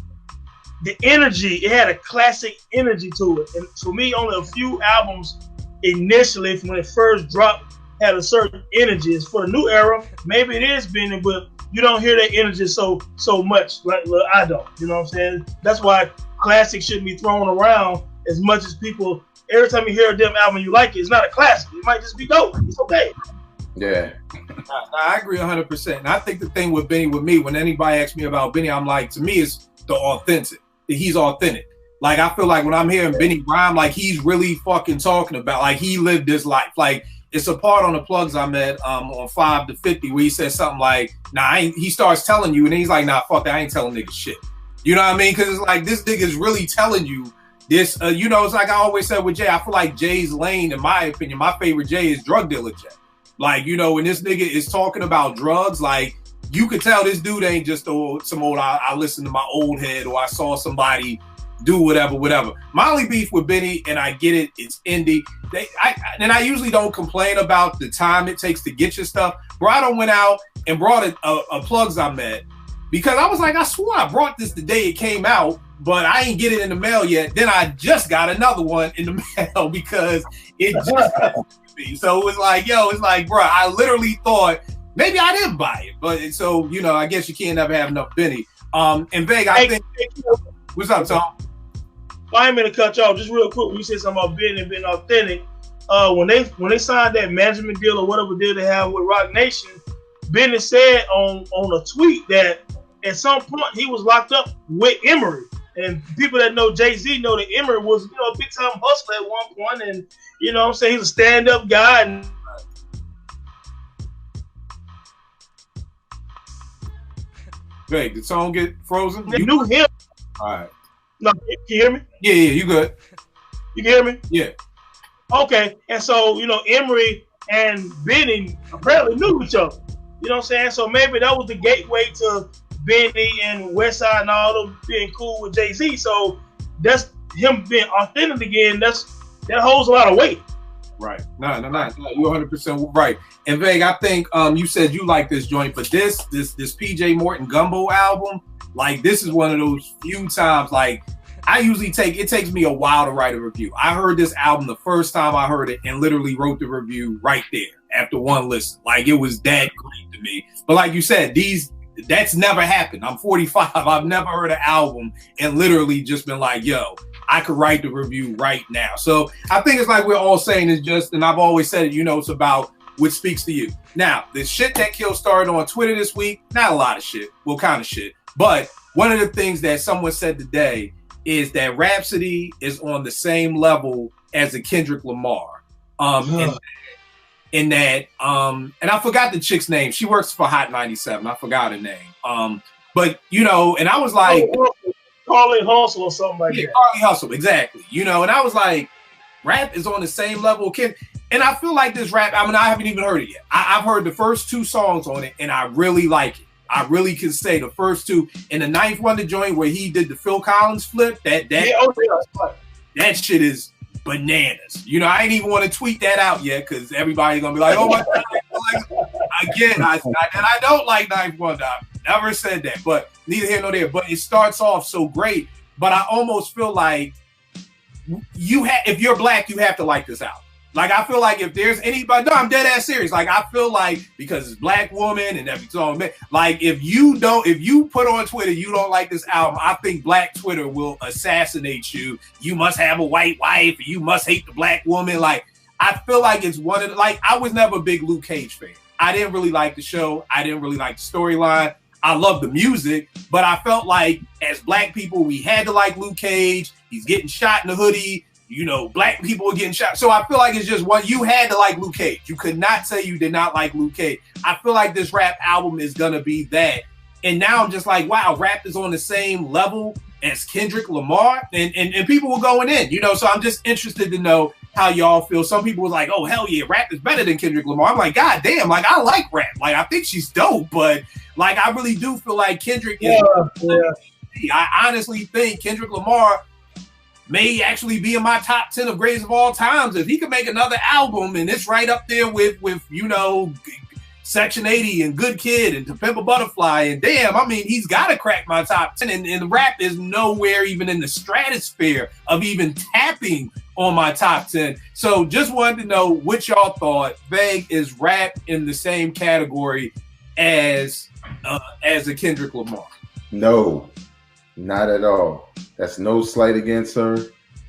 the energy, it had a classic energy to it. And for me, only a few albums initially, from when it first dropped, had a certain energy. It's for the new era. Maybe it is Benny, but you don't hear that energy so much like I don't. You know what I'm saying? That's why classics shouldn't be thrown around as much as people. Every time you hear a damn album you like it, it's not a classic. It might just be dope. It's okay. Yeah. I agree 100%. And I think the thing with Benny, with me, when anybody asks me about Benny, I'm like, to me, it's the authentic. He's authentic. Like I feel like when I'm hearing Benny Rhyme, like he's really fucking talking about like he lived this life. Like it's a part on the plugs I'm at on 5 to 50 where he says something like, nah, I ain't, he starts telling you and then he's like, nah, fuck that, I ain't telling niggas shit. You know what I mean? Because it's like this nigga's really telling you this, you know, it's like I always said with Jay, I feel like Jay's lane, in my opinion, my favorite Jay is drug dealer Jay. Like, you know, when this nigga is talking about drugs, like you could tell this dude ain't just some old, I listened to my old head or I saw somebody do whatever. My only beef with Benny, and I get it, it's indie. I usually don't complain about the time it takes to get your stuff. Brado went out and brought a plugs I met because I was like, I swore I brought this the day it came out, but I ain't get it in the mail yet. Then I just got another one in the mail because it just happened to me. So it was like, yo, it's like, bro, I literally thought maybe I didn't buy it. But so, you know, I guess you can't never have enough Benny. And Veg, I think, what's up, Tom? I ain't meant to cut you off. Just real quick, when you said something about Benny being authentic, when they signed that management deal or whatever deal they have with Rock Nation, Benny said on a tweet that at some point he was locked up with Emery. And people that know Jay-Z know that Emery was, you know, a big time hustler at one point, and you know what I'm saying, he's a stand-up guy. And Greg, did the song get frozen? they knew him. All right. No, can you hear me? Yeah, you good. You can hear me? Yeah. Okay, and so, you know, Emery and Benny apparently knew each other. You know what I'm saying? So maybe that was the gateway to Benny and Westside and all them being cool with Jay-Z. So that's him being authentic again. That holds a lot of weight. Right. No. You're 100% right. And Veg, I think you said you like this joint, but this PJ Morton Gumbo album, like this is one of those few times, like I usually it takes me a while to write a review. I heard this album the first time I heard it and literally wrote the review right there after one listen. Like it was that great to me. But like you said, that's never happened. I'm 45. I've never heard an album and literally just been like, yo, I could write the review right now. So I think it's like we're all saying is just, and I've always said it, you know, it's about what speaks to you. Now, the shit that Kill started on Twitter this week, not a lot of shit. Well, kind of shit. But one of the things that someone said today is that Rhapsody is on the same level as a Kendrick Lamar. In that, and I forgot the chick's name. She works for Hot 97. I forgot her name. But you know, and I was like, Carly Hustle or something like that. Carly Hustle, exactly. You know, and I was like, rap is on the same level. And I feel like this rap, I mean, I haven't even heard it yet. I've heard the first 2 songs on it, and I really like it. I really can say the first 2. And the ninth one, the joint where he did the Phil Collins flip, that shit is bananas. You know, I ain't even want to tweet that out yet because everybody's gonna be like, oh my god. Again, I don't like Ninth Wonder. I've never said that, but neither here nor there. But it starts off so great. But I almost feel like if you're black, you have to like this album. Like I feel like if there's anybody, no, I'm dead ass serious. Like I feel like because it's Black Woman and every song, like if you put on Twitter you don't like this album, I think Black Twitter will assassinate you. You must have a white wife. You must hate the Black woman. Like I feel like it's one of like I was never a big Luke Cage fan. I didn't really like the show. I didn't really like the storyline. I love the music, but I felt like as Black people we had to like Luke Cage. He's getting shot in the hoodie. You know, Black people are getting shot. So I feel like it's just one, you had to like Luke Cage. You could not say you did not like Luke Cage. I feel like this rap album is going to be that. And now I'm just like, wow, rap is on the same level as Kendrick Lamar. And people were going in, you know, so I'm just interested to know how y'all feel. Some people were like, oh, hell yeah, rap is better than Kendrick Lamar. I'm like, God damn, like, I like rap. Like, I think she's dope, but like, I really do feel like Kendrick is. I honestly think Kendrick Lamar may actually be in my top 10 of greatest of all times. If he could make another album and it's right up there with you know, Section 80 and Good Kid and To Pimp a Butterfly, and damn, I mean, he's got to crack my top 10. And the rap is nowhere even in the stratosphere of even tapping on my top 10. So just wanted to know what y'all thought. Vague, is rap in the same category as a Kendrick Lamar? No, not at all. That's no slight against her.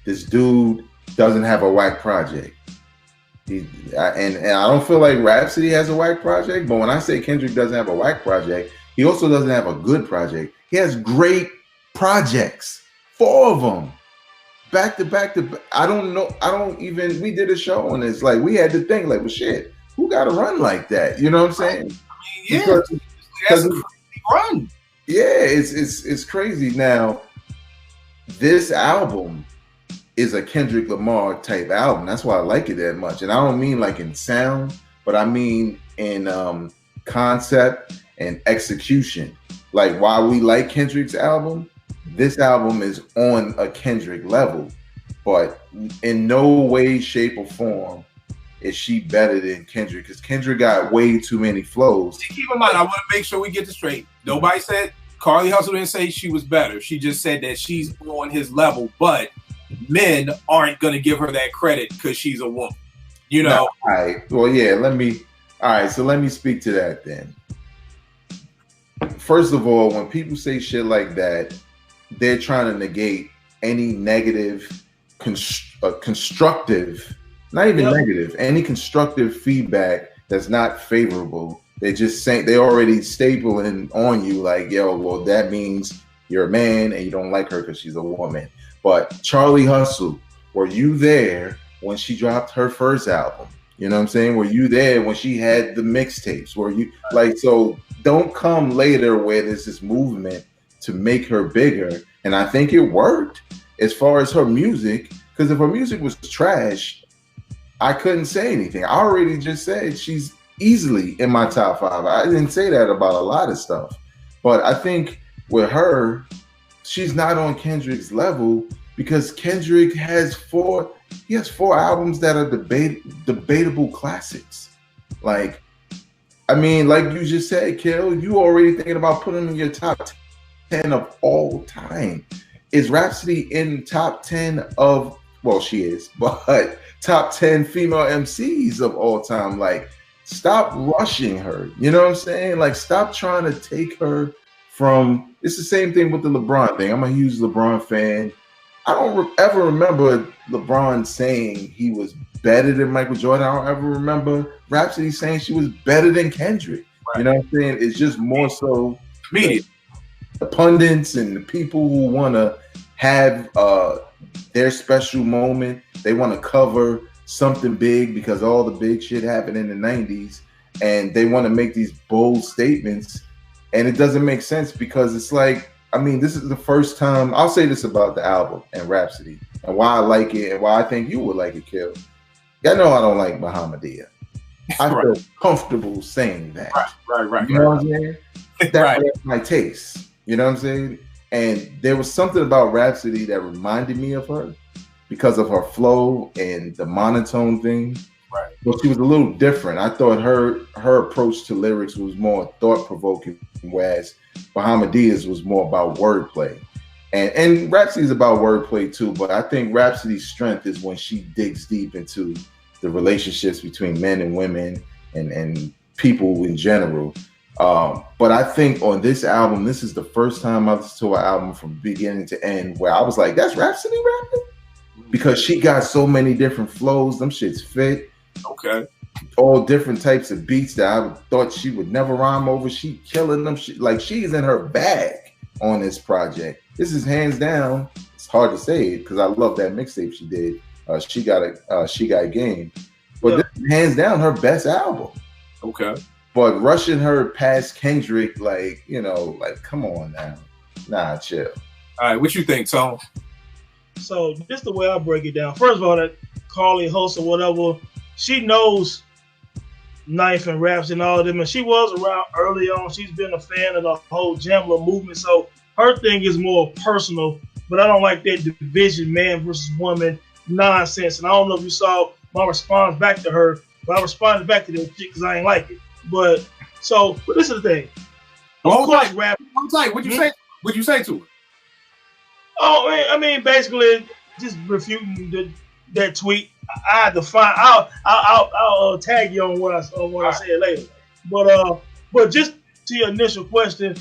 This dude doesn't have a whack project. And I don't feel like Rhapsody has a whack project, but when I say Kendrick doesn't have a whack project, he also doesn't have a good project. He has great projects, 4 of them. back to back to back. I don't know. I don't even. We did a show on this. Like we had to think, like, well, shit, who got to run like that? You know what I'm saying? I mean, yeah, that's a crazy run. Yeah, it's crazy. Now, this album is a Kendrick Lamar type album. That's why I like it that much. And I don't mean like in sound, but I mean in concept and execution. Like while we like Kendrick's album, this album is on a Kendrick level, but in no way, shape, or form is she better than Kendrick, because Kendrick got way too many flows. Keep in mind, I want to make sure we get this straight. Nobody said Carly Hustle didn't say she was better. She just said that she's on his level, but men aren't going to give her that credit because she's a woman. You know? All right. Well, yeah, let me speak to that then. First of all, when people say shit like that, they're trying to negate any negative, constructive, not even negative, any constructive feedback that's not favorable. They just saying they already stapling on you like, yo, well, that means you're a man and you don't like her because she's a woman. But Charlie Hustle, were you there when she dropped her first album? You know what I'm saying? Were you there when she had the mixtapes? Were you like, so don't come later where there's this movement to make her bigger. And I think it worked as far as her music, because if her music was trash, I couldn't say anything. I already just said she's easily in my top 5. I didn't say that about a lot of stuff. But I think with her, she's not on Kendrick's level because Kendrick has 4 albums that are debatable classics. Like, I mean, like you just said, Kill, you already thinking about putting them in your top 10 of all time. Is Rhapsody in top 10 of, well, she is, but top 10 female MCs of all time? Like, stop rushing her. You know what I'm saying? Like, stop trying to take her from, it's the same thing with the LeBron thing. I'm a huge LeBron fan. I don't ever remember LeBron saying he was better than Michael Jordan. I don't ever remember Rhapsody saying she was better than Kendrick. Right. You know what I'm saying? It's just more so the pundits and the people who want to have their special moment. They want to cover something big because all the big shit happened in the 90s, and they want to make these bold statements, and it doesn't make sense because it's like, I mean, this is the first time, I'll say this about the album and Rhapsody and why I like it and why I think you would like it, Kill. Y'all know I don't like Muhammadiyah. I feel comfortable saying that. Right. You know what I'm saying? That's my taste. You know what I'm saying? And there was something about Rhapsody that reminded me of her because of her flow and the monotone thing. Right. But she was a little different. I thought her approach to lyrics was more thought-provoking, whereas Muhammadiyah's was more about wordplay. And Rhapsody's about wordplay too, but I think Rhapsody's strength is when she digs deep into the relationships between men and women and people in general. But I think on this album, this is the first time I listened to an album from beginning to end where I was like, that's Rhapsody rapping? Because she got so many different flows. Them shits fit. Okay. All different types of beats that I thought she would never rhyme over. She killing them. Like, she's in her bag on this project. This is hands down. It's hard to say it because I love that mixtape she did. She got game. But this is hands down her best album. Okay. But rushing her past Kendrick, like, you know, like, come on now. Nah, chill. All right, what you think, Tone? So this is the way I break it down. First of all, that Carly host or whatever, she knows Knife and Raps and all of them, and she was around early on. She's been a fan of the whole Jamla movement, so her thing is more personal. But I don't like that division, man versus woman nonsense. And I don't know if you saw my response back to her, but I responded back to that shit because I ain't like it. But this is the thing. Of course, Rap. What'd you say? What'd you say to her? Oh, I mean, basically just refuting that tweet. I had to find. I'll tag you on what I said later. But just to your initial question,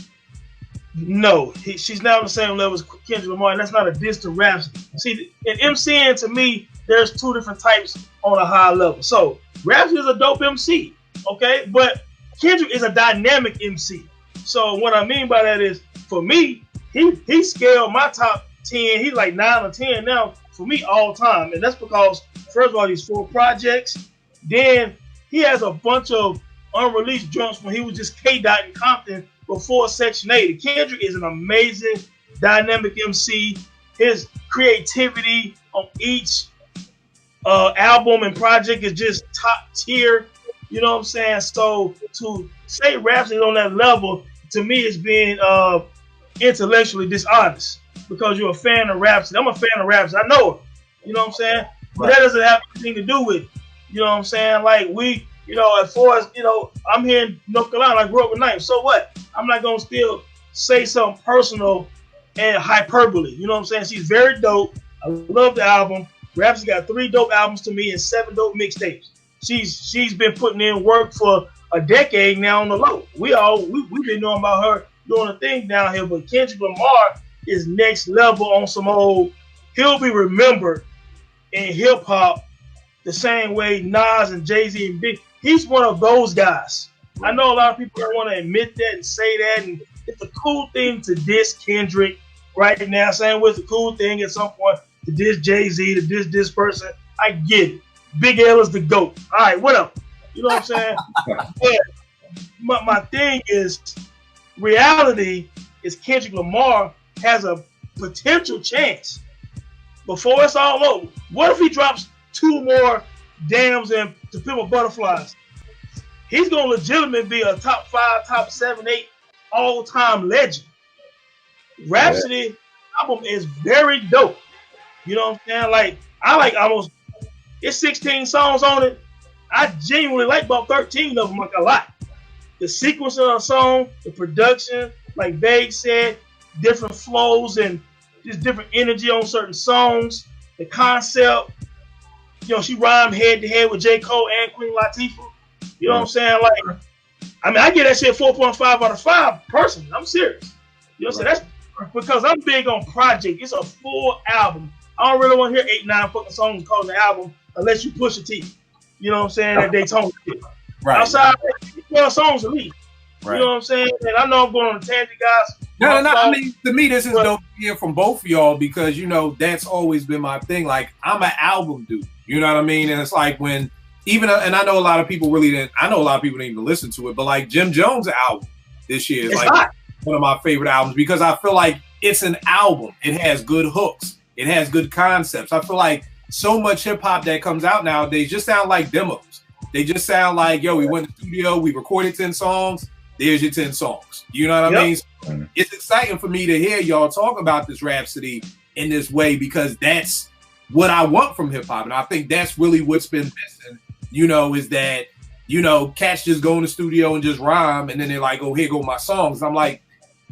no, she's not on the same level as Kendrick Lamar, and that's not a diss to Raps. See, in MCing, to me, there's 2 different types on a high level. So Raps is a dope MC, okay, but Kendrick is a dynamic MC. So what I mean by that is, for me, he scaled my top 10. He's like 9 or 10 now for me all time, and that's because first of all, these 4 projects. Then he has a bunch of unreleased joints when he was just K-Dot in Compton before Section 8. Kendrick is an amazing, dynamic MC. His creativity on each album and project is just top tier. You know what I'm saying? So to say Rhapsody on that level, to me, is being intellectually dishonest because you're a fan of Rhapsody. I'm a fan of Rhapsody. I know it. You know what I'm saying? But that doesn't have anything to do with it. You know what I'm saying? Like we, as far as, I'm here in North Carolina, I grew up with Knife. So what? I'm not going to still say something personal and hyperbole. You know what I'm saying? She's very dope. I love the album. Rhapsody got 3 dope albums to me and 7 dope mixtapes. She's been putting in work for a decade now on the low. We've been knowing about her doing a thing down here, but Kendrick Lamar is next level on some old. He'll be remembered in hip hop the same way Nas and Jay-Z and Big. He's one of those guys. I know a lot of people don't want to admit that and say that, and it's a cool thing to diss Kendrick right now. Saying it's a cool thing at some point to diss Jay-Z, to diss this person. I get it. Big L is the GOAT. All right, whatever. You know what I'm saying? But my thing is, reality is Kendrick Lamar has a potential chance before it's all over. What if he drops 2 more Dams and To Pimp a Butterflies? He's going to legitimately be a top 5, top 7, 8 all-time legend. Rhapsody album is very dope. You know what I'm saying? I like almost, it's 16 songs on it. I genuinely like about 13 of them, like a lot. The sequence of the song, the production, like Vague said, different flows and just different energy on certain songs. The concept, she rhymed head to head with J. Cole and Queen Latifah. You know what I'm saying? I get that shit 4.5 out of 5 personally. I'm serious. You know what I'm saying? That's because I'm big on project. It's a full album. I don't really want to hear 8, 9 fucking songs called the album unless you push a T. You know what I'm saying? That Daytona did. Right. Outside, 12 songs at least. Right. You know what I'm saying? And I know I'm going on a tangent, guys. No. I mean, to me, this is dope to hear from both of y'all because, that's always been my thing. Like, I'm an album dude. You know what I mean? And it's like when and I know a lot of people didn't even listen to it, but like Jim Jones' album this year is one of my favorite albums because I feel like it's an album. It has good hooks. It has good concepts. I feel like so much hip hop that comes out nowadays just sound like demos. They just sound like, we went to the studio, we recorded 10 songs, there's your 10 songs. You know what I mean? So it's exciting for me to hear y'all talk about this Rhapsody in this way because that's what I want from hip hop. And I think that's really what's been missing, is that, cats just go in the studio and just rhyme and then they're like, oh, here go my songs. And I'm like,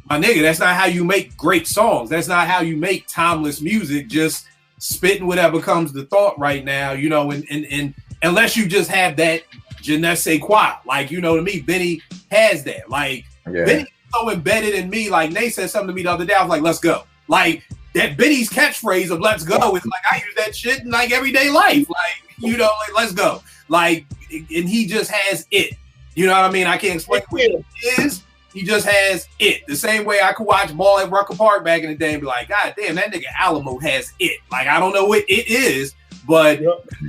my nigga, that's not how you make great songs. That's not how you make timeless music, just spitting whatever comes to thought right now, and unless you just have that je ne sais quoi. Like, to me, Benny has that. Like, Benny's so embedded in me. Like, Nate said something to me the other day. I was like, let's go. Like, that Benny's catchphrase of let's go is like, I use that shit in like everyday life. Like, let's go. Like, and he just has it. You know what I mean? I can't explain what it is. He just has it. The same way I could watch ball at Rucker Park back in the day and be like, God damn, that nigga Alamo has it. Like, I don't know what it is, but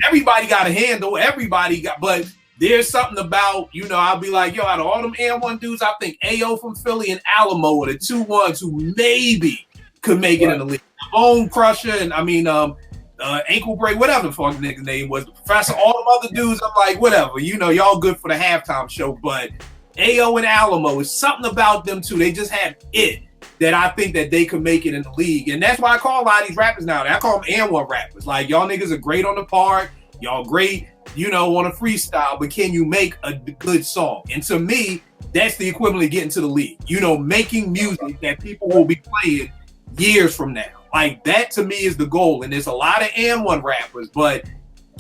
everybody got a handle. But there's something about, I'll be like, out of all them N1 dudes, I think AO from Philly and Alamo are the 2 ones who maybe could make it in the league. Bone Crusher and Ankle Break, whatever the fuck the nigga's name was. The Professor, all them other dudes, I'm like, whatever. Y'all good for the halftime show, but AO and Alamo is something about them too. They just have it that I think that they could make it in the league. And that's why I call a lot of these rappers now. I call them N1 rappers. Like, y'all niggas are great on the part. Y'all great, on a freestyle, but can you make a good song? And to me, that's the equivalent of getting to the league. Making music that people will be playing years from now. Like, that to me is the goal. And there's a lot of N1 rappers, but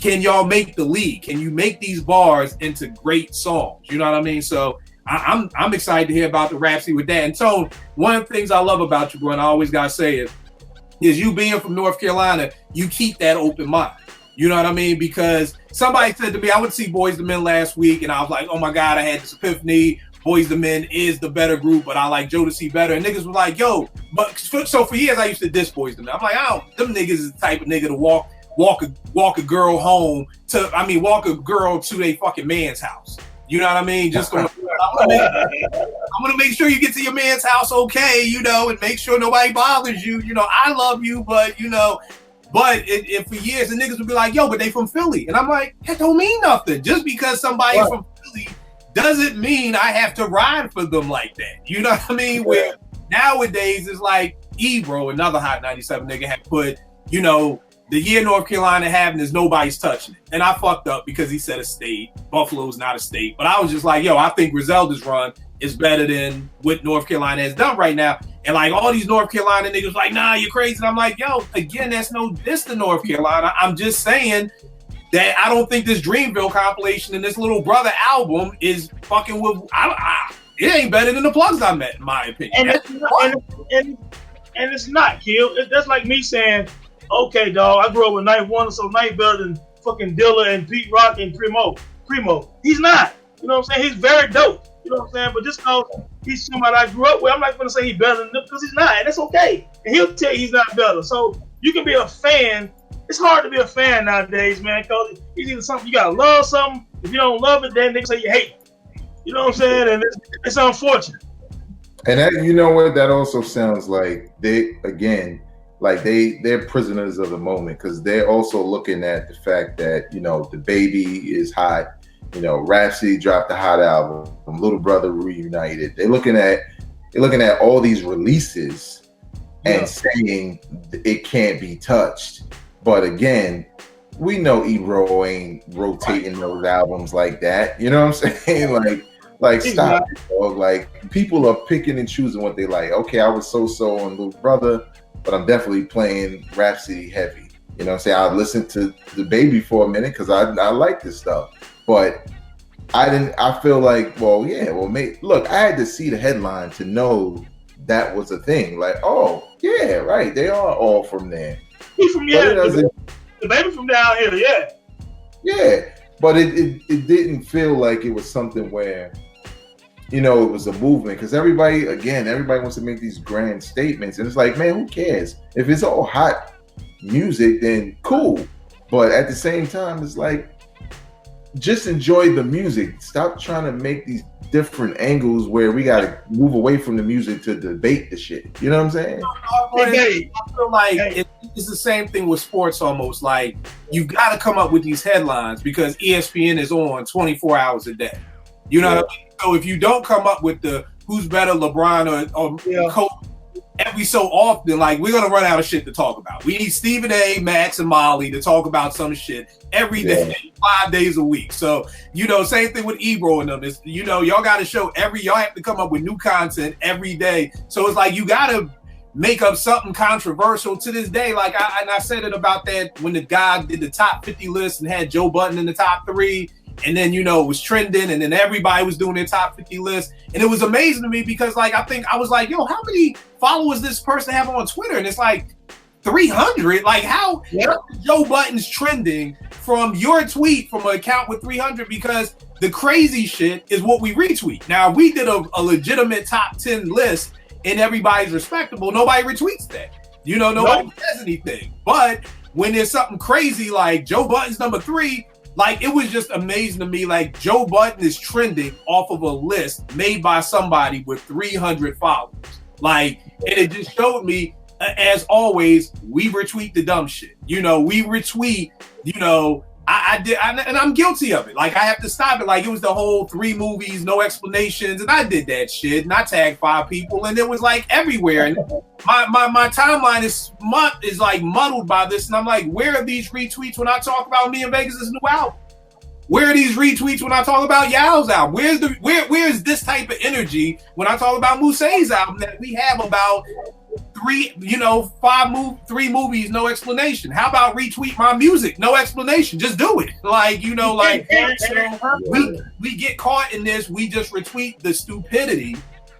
can y'all make the league? Can you make these bars into great songs? You know what I mean? So I'm excited to hear about the Rhapsody with that. And Tone, one of the things I love about you, bro, and I always gotta say it, is you being from North Carolina, you keep that open mind. You know what I mean? Because somebody said to me, I went to see Boys II Men last week, and I was like, oh my God, I had this epiphany. Boyz II Men is the better group, but I like Jodeci better. And niggas was like, yo, but so for years I used to diss Boyz II Men. I'm like, them niggas is the type of nigga to walk a girl home walk a girl to a fucking man's house. You know what I mean? Just I'm gonna make sure you get to your man's house okay, you know, and make sure nobody bothers you. You know, I love you, but you know, but it for years the niggas would be like, yo, but they from Philly. And I'm like, that don't mean nothing. Just because somebody's from Philly doesn't mean I have to ride for them like that. You know what I mean? Where nowadays it's like Ebro, another Hot 97 nigga, had put, you know, the year North Carolina having is nobody's touching it. And I fucked up because he said a state. Buffalo's not a state. But I was just like, yo, I think Griselda's run is better than what North Carolina has done right now. And like all these North Carolina niggas like, nah, you're crazy. And I'm like, yo, again, that's no diss to North Carolina. I'm just saying that I don't think this Dreamville compilation and this Little Brother album is fucking with, it ain't better than the plugs I met, in my opinion. And it's not, Kill. That's like me saying, okay, dog, I grew up with Knife Wonder, so Knife better than fucking Dilla and Pete Rock and Primo. He's not. You know what I'm saying? He's very dope. You know what I'm saying? But just because he's somebody I grew up with, I'm not going to say he's better than them because he's not. And that's okay. And he'll tell you he's not better. So you can be a fan. It's hard to be a fan nowadays, man, because it's either something you got to love something. If you don't love it, then they say you hate it. You know what I'm saying? And it's unfortunate. And that, you know what? That also sounds like they're prisoners of the moment, because they're also looking at the fact that, you know, the baby is hot. You know, Rhapsody dropped a hot album. Little Brother reunited. They're looking at all these releases and saying it can't be touched. But again, we know Ebro ain't rotating those albums like that. You know what I'm saying? Like stop it, dog. Like, people are picking and choosing what they like. Okay, I was so on Little Brother, but I'm definitely playing Rhapsody heavy. You know what I'm saying? I listened to the baby for a minute because I like this stuff. But I feel like, look, I had to see the headline to know that was a thing. Like, oh, yeah, right. They are all from there. He from the baby from down here, yeah. Yeah, but it didn't feel like it was something where, you know, it was a movement, because everybody wants to make these grand statements, and it's like, man, who cares? If it's all hot music, then cool. But at the same time, it's like, just enjoy the music. Stop trying to make these different angles where we got to move away from the music to debate the shit. You know what I'm saying? I feel like it's the same thing with sports almost. Like, you got to come up with these headlines because ESPN is on 24 hours a day. You know what I mean? So if you don't come up with the who's better, LeBron or Kobe, every so often, like, we're gonna run out of shit to talk about. We need Stephen A, Max, and Molly to talk about some shit every day, 5 days a week. So, you know, same thing with Ebro and them. It's, you know, y'all got to show y'all have to come up with new content every day. So it's like, you got to make up something controversial to this day. Like, I said it about that when the guy did the top 50 list and had Joe Budden in the top 3. And then, you know, it was trending, and then everybody was doing their top 50 list. And it was amazing to me because, like, I was like, yo, how many followers this person have on Twitter? And it's like 300. Like, how Joe Budden's trending from your tweet from an account with 300? Because the crazy shit is what we retweet. Now, if we did a legitimate top 10 list and everybody's respectable, nobody retweets that. You know, nobody says anything. But when there's something crazy like Joe Budden's number 3, like, it was just amazing to me. Like, Joe Budden is trending off of a list made by somebody with 300 followers. Like, and it just showed me, as always, we retweet the dumb shit. You know, we retweet, you know, and I'm guilty of it. Like, I have to stop it. Like, it was the whole 3 movies, no explanations. And I did that shit. And I tagged 5 people. And it was, like, everywhere. And my timeline is like muddled by this. And I'm like, where are these retweets when I talk about Me and Vegas' new album? Where are these retweets when I talk about Yao's album? Where's this type of energy when I talk about Musei's album that we have about 3 movies, no explanation? How about retweet my music, no explanation? Just do it. Like, you know, like, so we get caught in this. We just retweet the stupidity.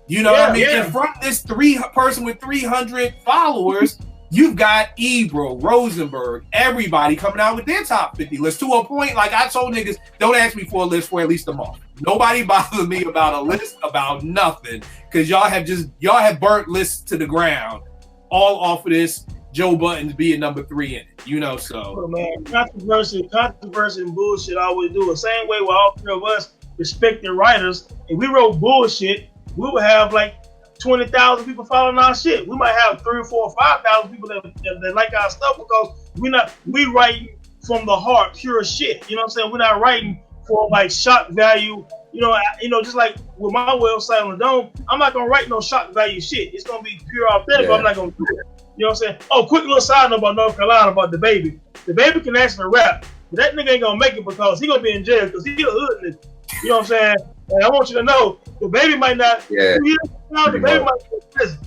You know what I mean? And from this person with 300 followers, you've got Ebro, Rosenberg, everybody coming out with their top 50 lists to a point. Like I told niggas, don't ask me for a list for at least a month. Nobody bothers me about a list about nothing because y'all have burnt lists to the ground all off of this Joe Budden's being number 3 in it, you know. So man, controversy and bullshit always do it. Same way with all 3 of us respected writers. If we wrote bullshit, we would have like 20,000 people following our shit. We might have 3 or 4 or 5,000 people that like our stuff because we writing from the heart, pure shit. You know what I'm saying? We're not writing for like shock value. You know, just like with my website on the Dome, I'm not gonna write no shock value shit. It's gonna be pure authentic. Yeah. But I'm not gonna do it. You know what I'm saying? Oh, quick little side note about North Carolina about the baby. The baby can actually rap, but that nigga ain't gonna make it because he gonna be in jail because he a hood nigga. You know what I'm saying? And I want you to know the baby might not. Yeah. The baby might be in prison.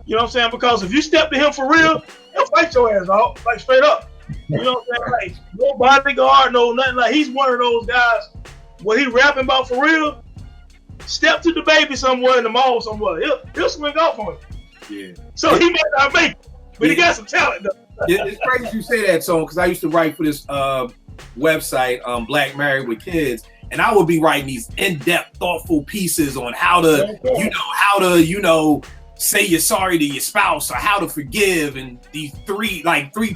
You know what I'm saying? Because if you step to him for real, he'll fight your ass off, like straight up. You know what I'm saying? Like no bodyguard, no nothing. Like he's one of those guys. What he rapping about for real? Step to the baby somewhere in the mall somewhere. He'll swing off on it. Yeah. So he might not make it, but he got some talent though. It's crazy you say that, Tone, because I used to write for this website, Black Married with Kids, and I would be writing these in-depth, thoughtful pieces on how to, say you're sorry to your spouse or how to forgive, and these 3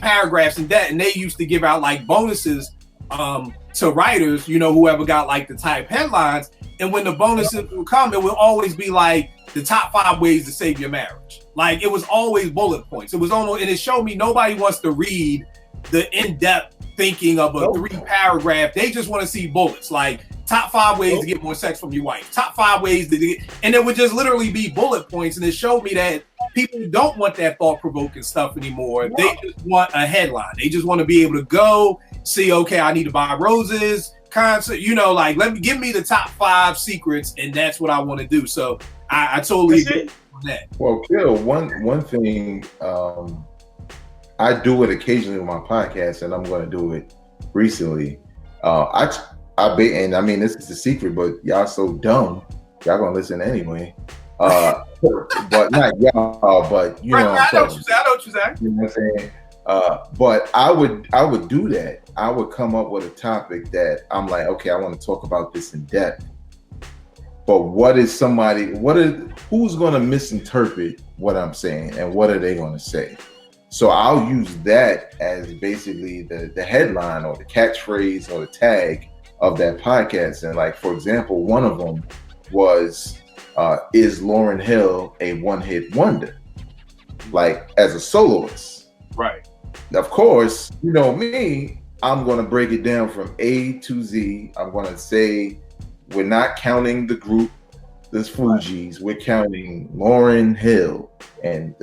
paragraphs in that, and they used to give out like bonuses to writers, whoever got like the type headlines, and when the bonuses would come, it would always be like the top 5 ways to save your marriage. Like it was always bullet points. It was almost, and it showed me nobody wants to read the in-depth thinking of a 3 paragraph. They just want to see bullets. Like top 5 ways to get more sex from your wife. Top 5 ways to get, and it would just literally be bullet points. And it showed me that people don't want that thought-provoking stuff anymore. No. They just want a headline. They just want to be able to go see, okay, I need to buy roses, concert, give me the top 5 secrets, and that's what I want to do. So I totally agree on that. Well, Kill, one thing, I do it occasionally with my podcast, and I'm going to do it recently. And I mean, this is a secret, but y'all so dumb, y'all gonna listen anyway. But not y'all, but I know what you say. You know what I'm saying? But I would do that. I would come up with a topic that I'm like, okay, I want to talk about this in depth. But who's going to misinterpret what I'm saying, and what are they going to say? So I'll use that as basically the headline or the catchphrase or the tag of that podcast. And like, for example, one of them was, is Lauryn Hill a one-hit wonder? Like as a soloist. Right. Of course, you know me, I'm going to break it down from A to Z. I'm going to say we're not counting the group, the Fugees. We're counting Lauryn Hill. And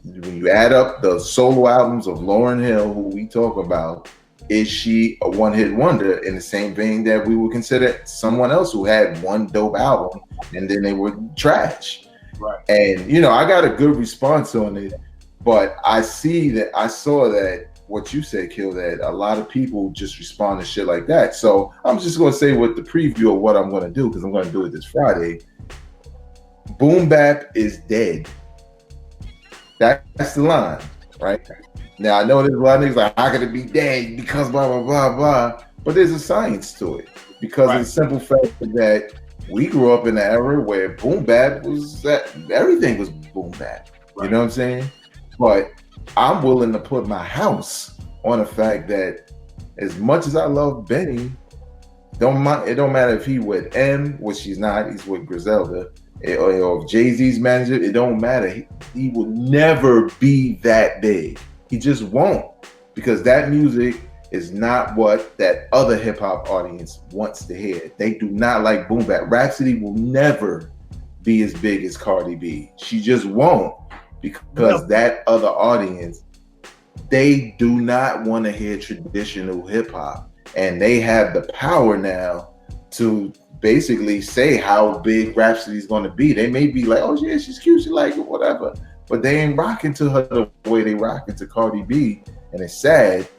when you add up the solo albums of Lauryn Hill, who we talk about, is she a one-hit wonder in the same vein that we would consider someone else who had one dope album and then they were trash? Right. And, I got a good response on it. But I saw that what you said, Kill, that a lot of people just respond to shit like that. So I'm just going to say with the preview of what I'm going to do, because I'm going to do it this Friday. Boom bap is dead. That's the line, right? Now, I know there's a lot of niggas like, how could it be dead because blah, blah, blah, blah. But there's a science to it. Because of the simple fact that we grew up in an era where boom bap was that everything was boom bap. Right. You know what I'm saying? But I'm willing to put my house on the fact that as much as I love Benny, it don't matter if he with M, which he's not, he's with Griselda, or if Jay-Z's manager, it don't matter. He will never be that big. He just won't, because that music is not what that other hip hop audience wants to hear. They do not like boom bap. Rhapsody will never be as big as Cardi B. She just won't. Because that other audience, they do not want to hear traditional hip hop, and they have the power now to basically say how big Rhapsody is going to be. They may be like, "Oh yeah, she's cute, she like it, whatever," but they ain't rocking to her the way they rocking to Cardi B, and it's sad.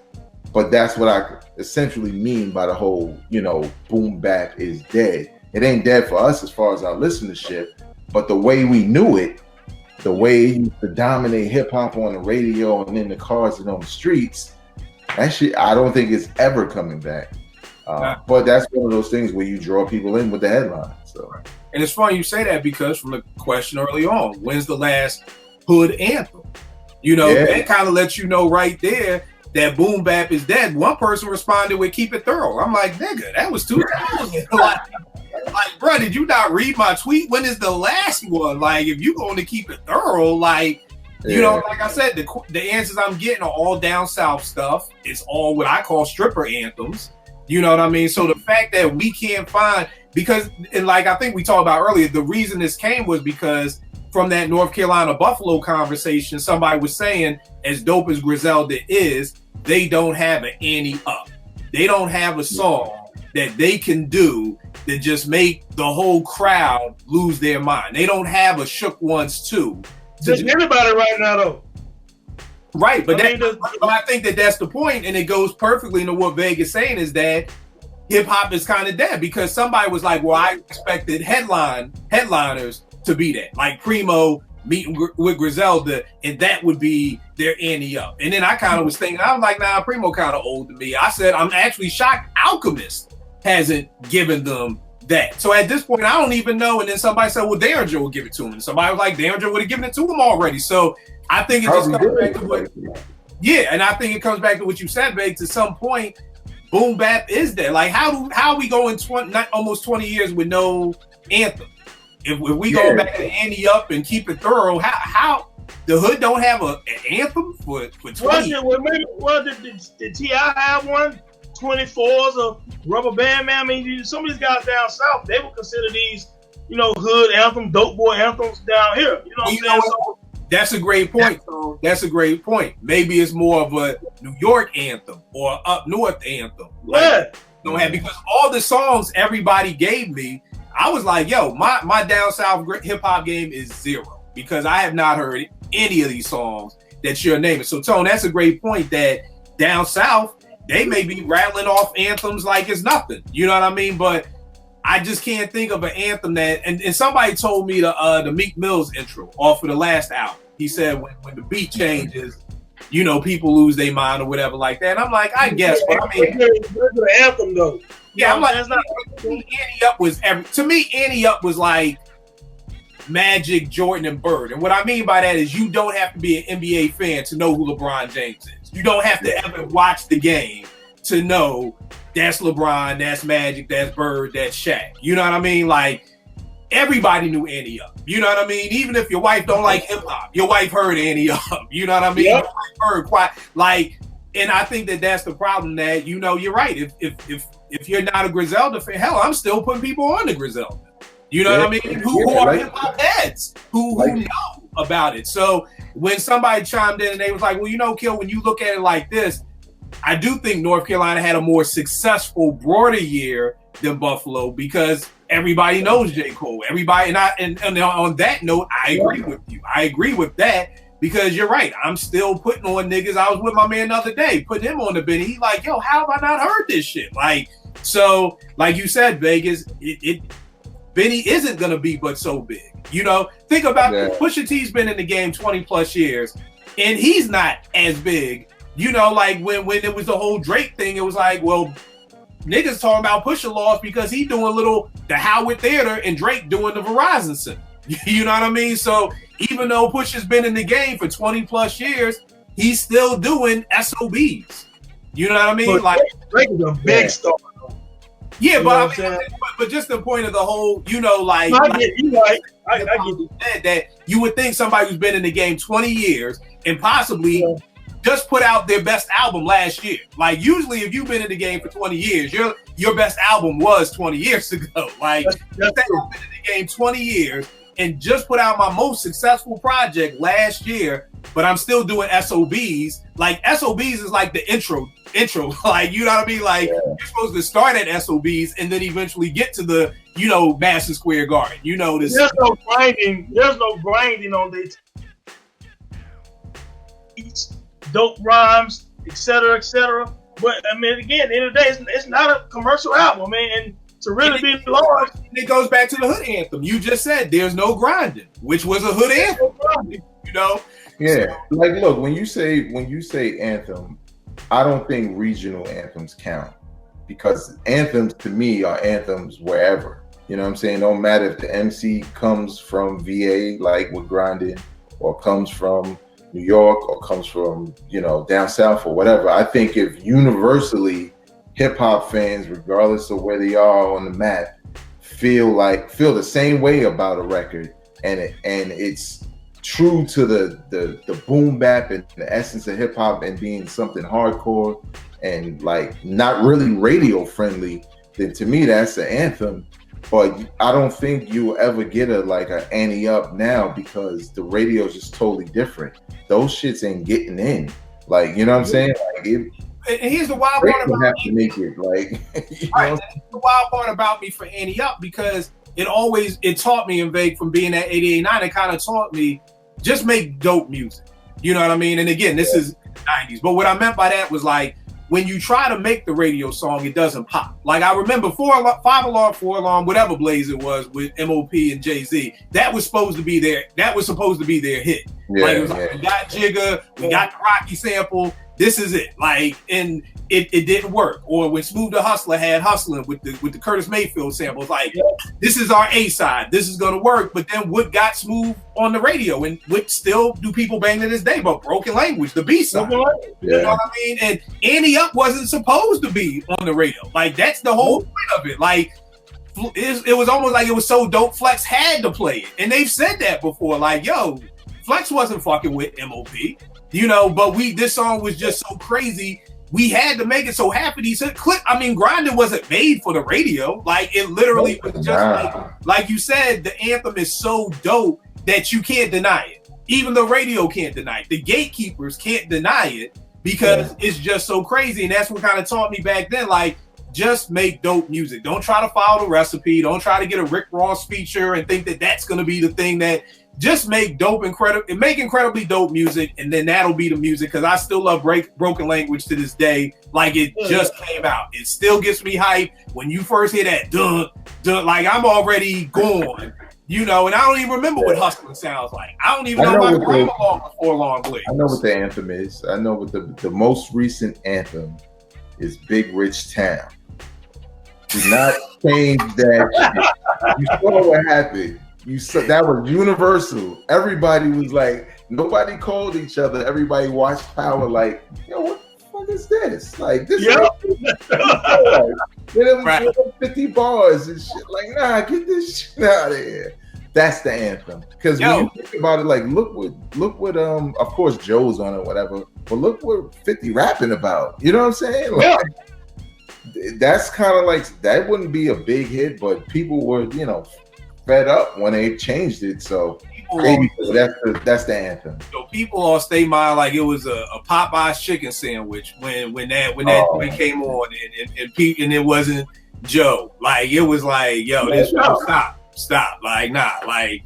But that's what I essentially mean by the whole, boom bap is dead. It ain't dead for us as far as our listenership, but the way we knew it the way he used to dominate hip hop on the radio and in the cars and on the streets, that shit, I don't think it's ever coming back. But that's one of those things where you draw people in with the headline. So, and it's funny you say that because from the question early on, when's the last hood anthem? You know, that kind of lets you know right there that boom bap is dead. One person responded with "Keep It Thorough." I'm like, nigga, that was 2000. like, bro, did you not read my tweet? When is the last one? Like, if you going to keep it thorough, like, you know, like I said, the answers I'm getting are all down south stuff. It's all what I call stripper anthems. You know what I mean? So the fact that we can't find, because, and like I think we talked about earlier, the reason this came was because from that North Carolina Buffalo conversation, somebody was saying, as dope as Griselda is, they don't have an Annie Up. They don't have a song that they can do that just make the whole crowd lose their mind. They don't have a Shook Ones too. Just anybody right now though. Right, but I think that's the point, and it goes perfectly into what Vegas is saying is that hip hop is kind of dead because somebody was like, well, I expected headliners to be that, like Primo meeting with Griselda, and that would be their Annie Up. And then I kind of was thinking, I was like, nah, Primo kind of old to me. I said, I'm actually shocked Alchemist hasn't given them that. So at this point, I don't even know. And then somebody said, well, Derringer will give it to him. And somebody was like, Derringer would have given it to him already. So I think it just comes back to what, and I think it comes back to what you said, Big. To some point, boom bap is there. Like, how are we going almost 20 years with no anthem? If we go back to Annie Up and Keep It Thorough, how the hood don't have an anthem for 20 years? Did T.I. have one? 24s or Rubber Band Man. I mean, some of these guys down south, they would consider these, you know, hood anthem, dope boy anthems down here. You know what I'm saying? So, that's a great point. That's a great point. Maybe it's more of a New York anthem or up north anthem. Like, don't have, because all the songs everybody gave me, I was like, yo, my down south hip hop game is zero because I have not heard any of these songs that you're naming. So, Tone, that's a great point that down south, they may be rattling off anthems like it's nothing. You know what I mean? But I just can't think of an anthem that, and somebody told me the Meek Mill's intro off of the last album. He said when the beat changes, you know, people lose their mind or whatever like that. And I'm like, I guess, but I mean, the anthem though. Yeah, I'm like, that's not. Annie Up was to me, Annie Up was like Magic, Jordan, and Bird. And what I mean by that is you don't have to be an NBA fan to know who LeBron James is. You don't have to ever watch the game to know that's LeBron, that's Magic, that's Bird, that's Shaq. You know what I mean? Like, everybody knew Annie Up. You know what I mean? Even if your wife don't like hip hop, your wife heard Annie Up. You know what I mean? Yep. Your wife heard quiet. Like, and I think that's the problem that, you know, you're right. If you're not a Griselda fan, hell, I'm still putting people on the Griselda. You know what I mean? Who are hip hop heads who know about it. So when somebody chimed in and they was like, well, you know, Kill, when you look at it like this, I do think North Carolina had a more successful, broader year than Buffalo because everybody knows J. Cole. Everybody, and on that note, I agree with you. I agree with that because you're right. I'm still putting on niggas. I was with my man the other day, putting him on the Benny. He's like, yo, how have I not heard this shit? Like, so, like you said, Vegas, Benny isn't gonna be but so big. You know, think about it. Pusha T's been in the game 20 plus years, and he's not as big. You know, like when it was the whole Drake thing, it was like, well, niggas talking about Pusha lost because he doing the Howard Theater and Drake doing the Verizon Center. You know what I mean? So even though Pusha's been in the game for 20 plus years, he's still doing SOBs. You know what I mean? But like Drake is a big star. Yeah, but I mean, but just the point of the whole, you know, like I get you right. I get that you would think somebody who's been in the game 20 years and possibly just put out their best album last year. Like usually, if you've been in the game for 20 years, your best album was 20 years ago. Like I've been in the game 20 years and just put out my most successful project last year, but I'm still doing SOBs. Like SOBs is like the intro. Like, you know what I mean? Like you're supposed to start at SOBs and then eventually get to the, you know, Madison Square Garden. You know this. There's no grinding on this. Dope rhymes, etc., etc. But I mean, again, at the end of the day, it's not a commercial album. I mean, and to really be large. It goes back to the hood anthem. You just said there's no grinding, which was a hood anthem. You know? Yeah. So, like, look, when you say anthem, I don't think regional anthems count, because anthems to me are anthems wherever. You know what I'm saying? No matter if the MC comes from VA, like with grinding, or comes from New York, or comes from, you know, down south or whatever. I think if universally hip hop fans, regardless of where they are on the map, feel the same way about a record, and it's true to the boom bap and the essence of hip hop, and being something hardcore and like not really radio friendly, then to me that's an anthem. But I don't think you'll ever get a Annie Up now, because the radio is just totally different. Those shits ain't getting in. Like, you know what I'm saying? Like, and here's the wild part about have to make it like. Right, the wild part about me for Annie Up, because it taught me in Vague from being at 88.9. It kind of taught me just make dope music. You know what I mean? And again, this is 90s. But what I meant by that was like, when you try to make the radio song, it doesn't pop. Like I remember 5 Alarm, 4 Alarm, whatever Blaze it was with MOP and Jay-Z. That was supposed to be their hit. Yeah, like it was like, we got Jigga, we got the Rocky sample. This is it. Like, and it didn't work. Or when Smooth the Hustler had Hustling with the Curtis Mayfield sample, it's like, this is our A side. This is gonna work. But then what got Smooth on the radio, and what still do people bang to this day? But Broken Language, the B side. You know what I mean? And Annie Up wasn't supposed to be on the radio. Like, that's the whole point of it. Like, it was almost like it was so dope. Flex had to play it, and they've said that before. Like, yo, Flex wasn't fucking with MOP. You know, but this song was just so crazy. We had to make it. So half of these Grinding wasn't made for the radio. Like, it literally was just like you said, the anthem is so dope that you can't deny it. Even the radio can't deny it. The gatekeepers can't deny it, because it's just so crazy. And that's what kind of taught me back then. Like, just make dope music. Don't try to follow the recipe. Don't try to get a Rick Ross feature and think that that's going to be the thing that. Just make incredibly dope music, and then that'll be the music. Because I still love Broken Language to this day. Like, it just came out. It still gets me hyped when you first hear that dun dun. Like, I'm already gone, you know. And I don't even remember what Hustling sounds like. I don't even know my grandma before Long Blade. I know what the anthem is. I know what the most recent anthem is. Big Rich Town. Do not change that shit. You saw what happened. That was universal. Everybody was like, nobody called each other. Everybody watched Power like, yo, what the fuck is this? Like, this is 50 bars and shit. Like, nah, get this shit out of here. That's the anthem. Because when you think about it, like, look what of course Joe's on it, whatever, but look what 50 rapping about. You know what I'm saying? Like, that's kind of like, that wouldn't be a big hit, but people were, you know, fed up when they changed it. So that's the anthem. So people all stay mind like it was a Popeye's chicken sandwich when that came on, and it wasn't Joe. Like, it was like, yo, this stop. Like, nah, like,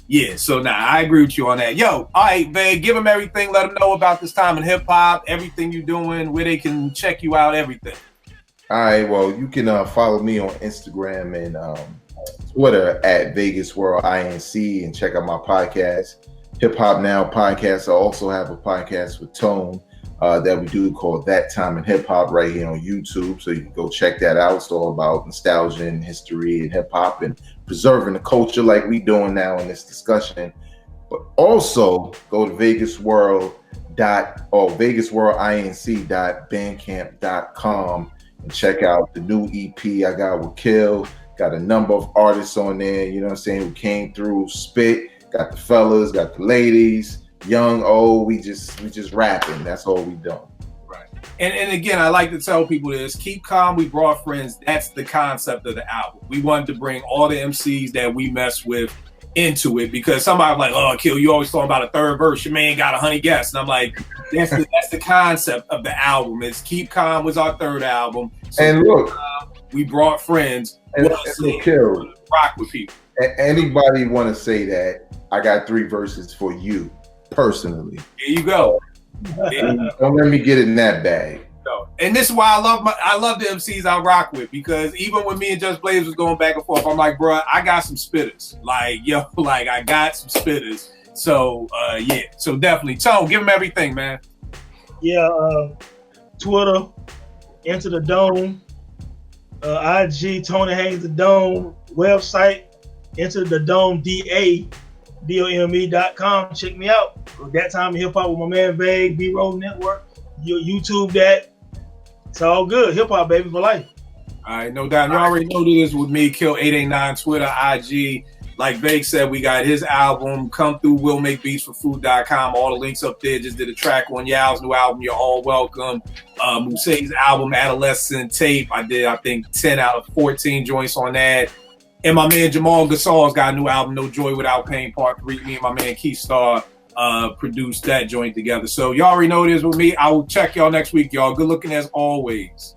yeah. So nah, I agree with you on that. Yo, all right, man, give them everything. Let them know about this time in hip hop, everything you're doing, where they can check you out, everything. All right, well, you can follow me on Instagram and Twitter at Vegas World INC, and check out my podcast, Hip Hop Now Podcast. I also have a podcast with Tone that we do called That Time in Hip Hop right here on YouTube. So you can go check that out. It's all about nostalgia and history and hip hop and preserving the culture like we doing now in this discussion. But also go to VegasWorldINC.bandcamp.com and check out the new EP I got with Kill. Got a number of artists on there, you know what I'm saying, who came through, spit, got the fellas, got the ladies, young, old, we just rapping. That's all we doing. Right. And again, I like to tell people this, keep calm, we brought friends. That's the concept of the album. We wanted to bring all the MCs that we mess with into it, because somebody was like, oh, Kill, you always talking about a third verse, your man got 100 guests. And I'm like, that's the concept of the album. Is Keep Calm was our third album. So and look, we brought friends. And Kill, rock with people. Anybody want to say that I got 3 verses for you personally? Here you go. Don't let me get it in that bag. No. And this is why I love the MCs I rock with, because even when me and Just Blaze was going back and forth, I'm like, bro, I got some spitters. Like, yo, like I got some spitters. So yeah. So definitely, Tone, give him everything, man. Yeah, Twitter, Enter the Dome, IG, Tony Hayes the Dome, website, Enter the Dome, DADOME.com. Check me out. That Time in Hip Hop with my man Vague, B-Roll Network. YouTube that. It's all good. Hip hop, baby, for life. All right, no doubt. You already know this with me, Kill 889, Twitter, IG. Like Vague said, we got his album, Come Through, We'll Make Beats for Food.com. All the links up there. Just did a track on Yao's new album, You're All Welcome. Musei's album, Adolescent Tape. I did, I think, 10 out of 14 joints on that. And my man Jamal Gasol's got a new album, No Joy Without Pain, Part 3. Me and my man Keystar produced that joint together. So y'all already know this with me. I will check y'all next week, y'all. Good looking as always.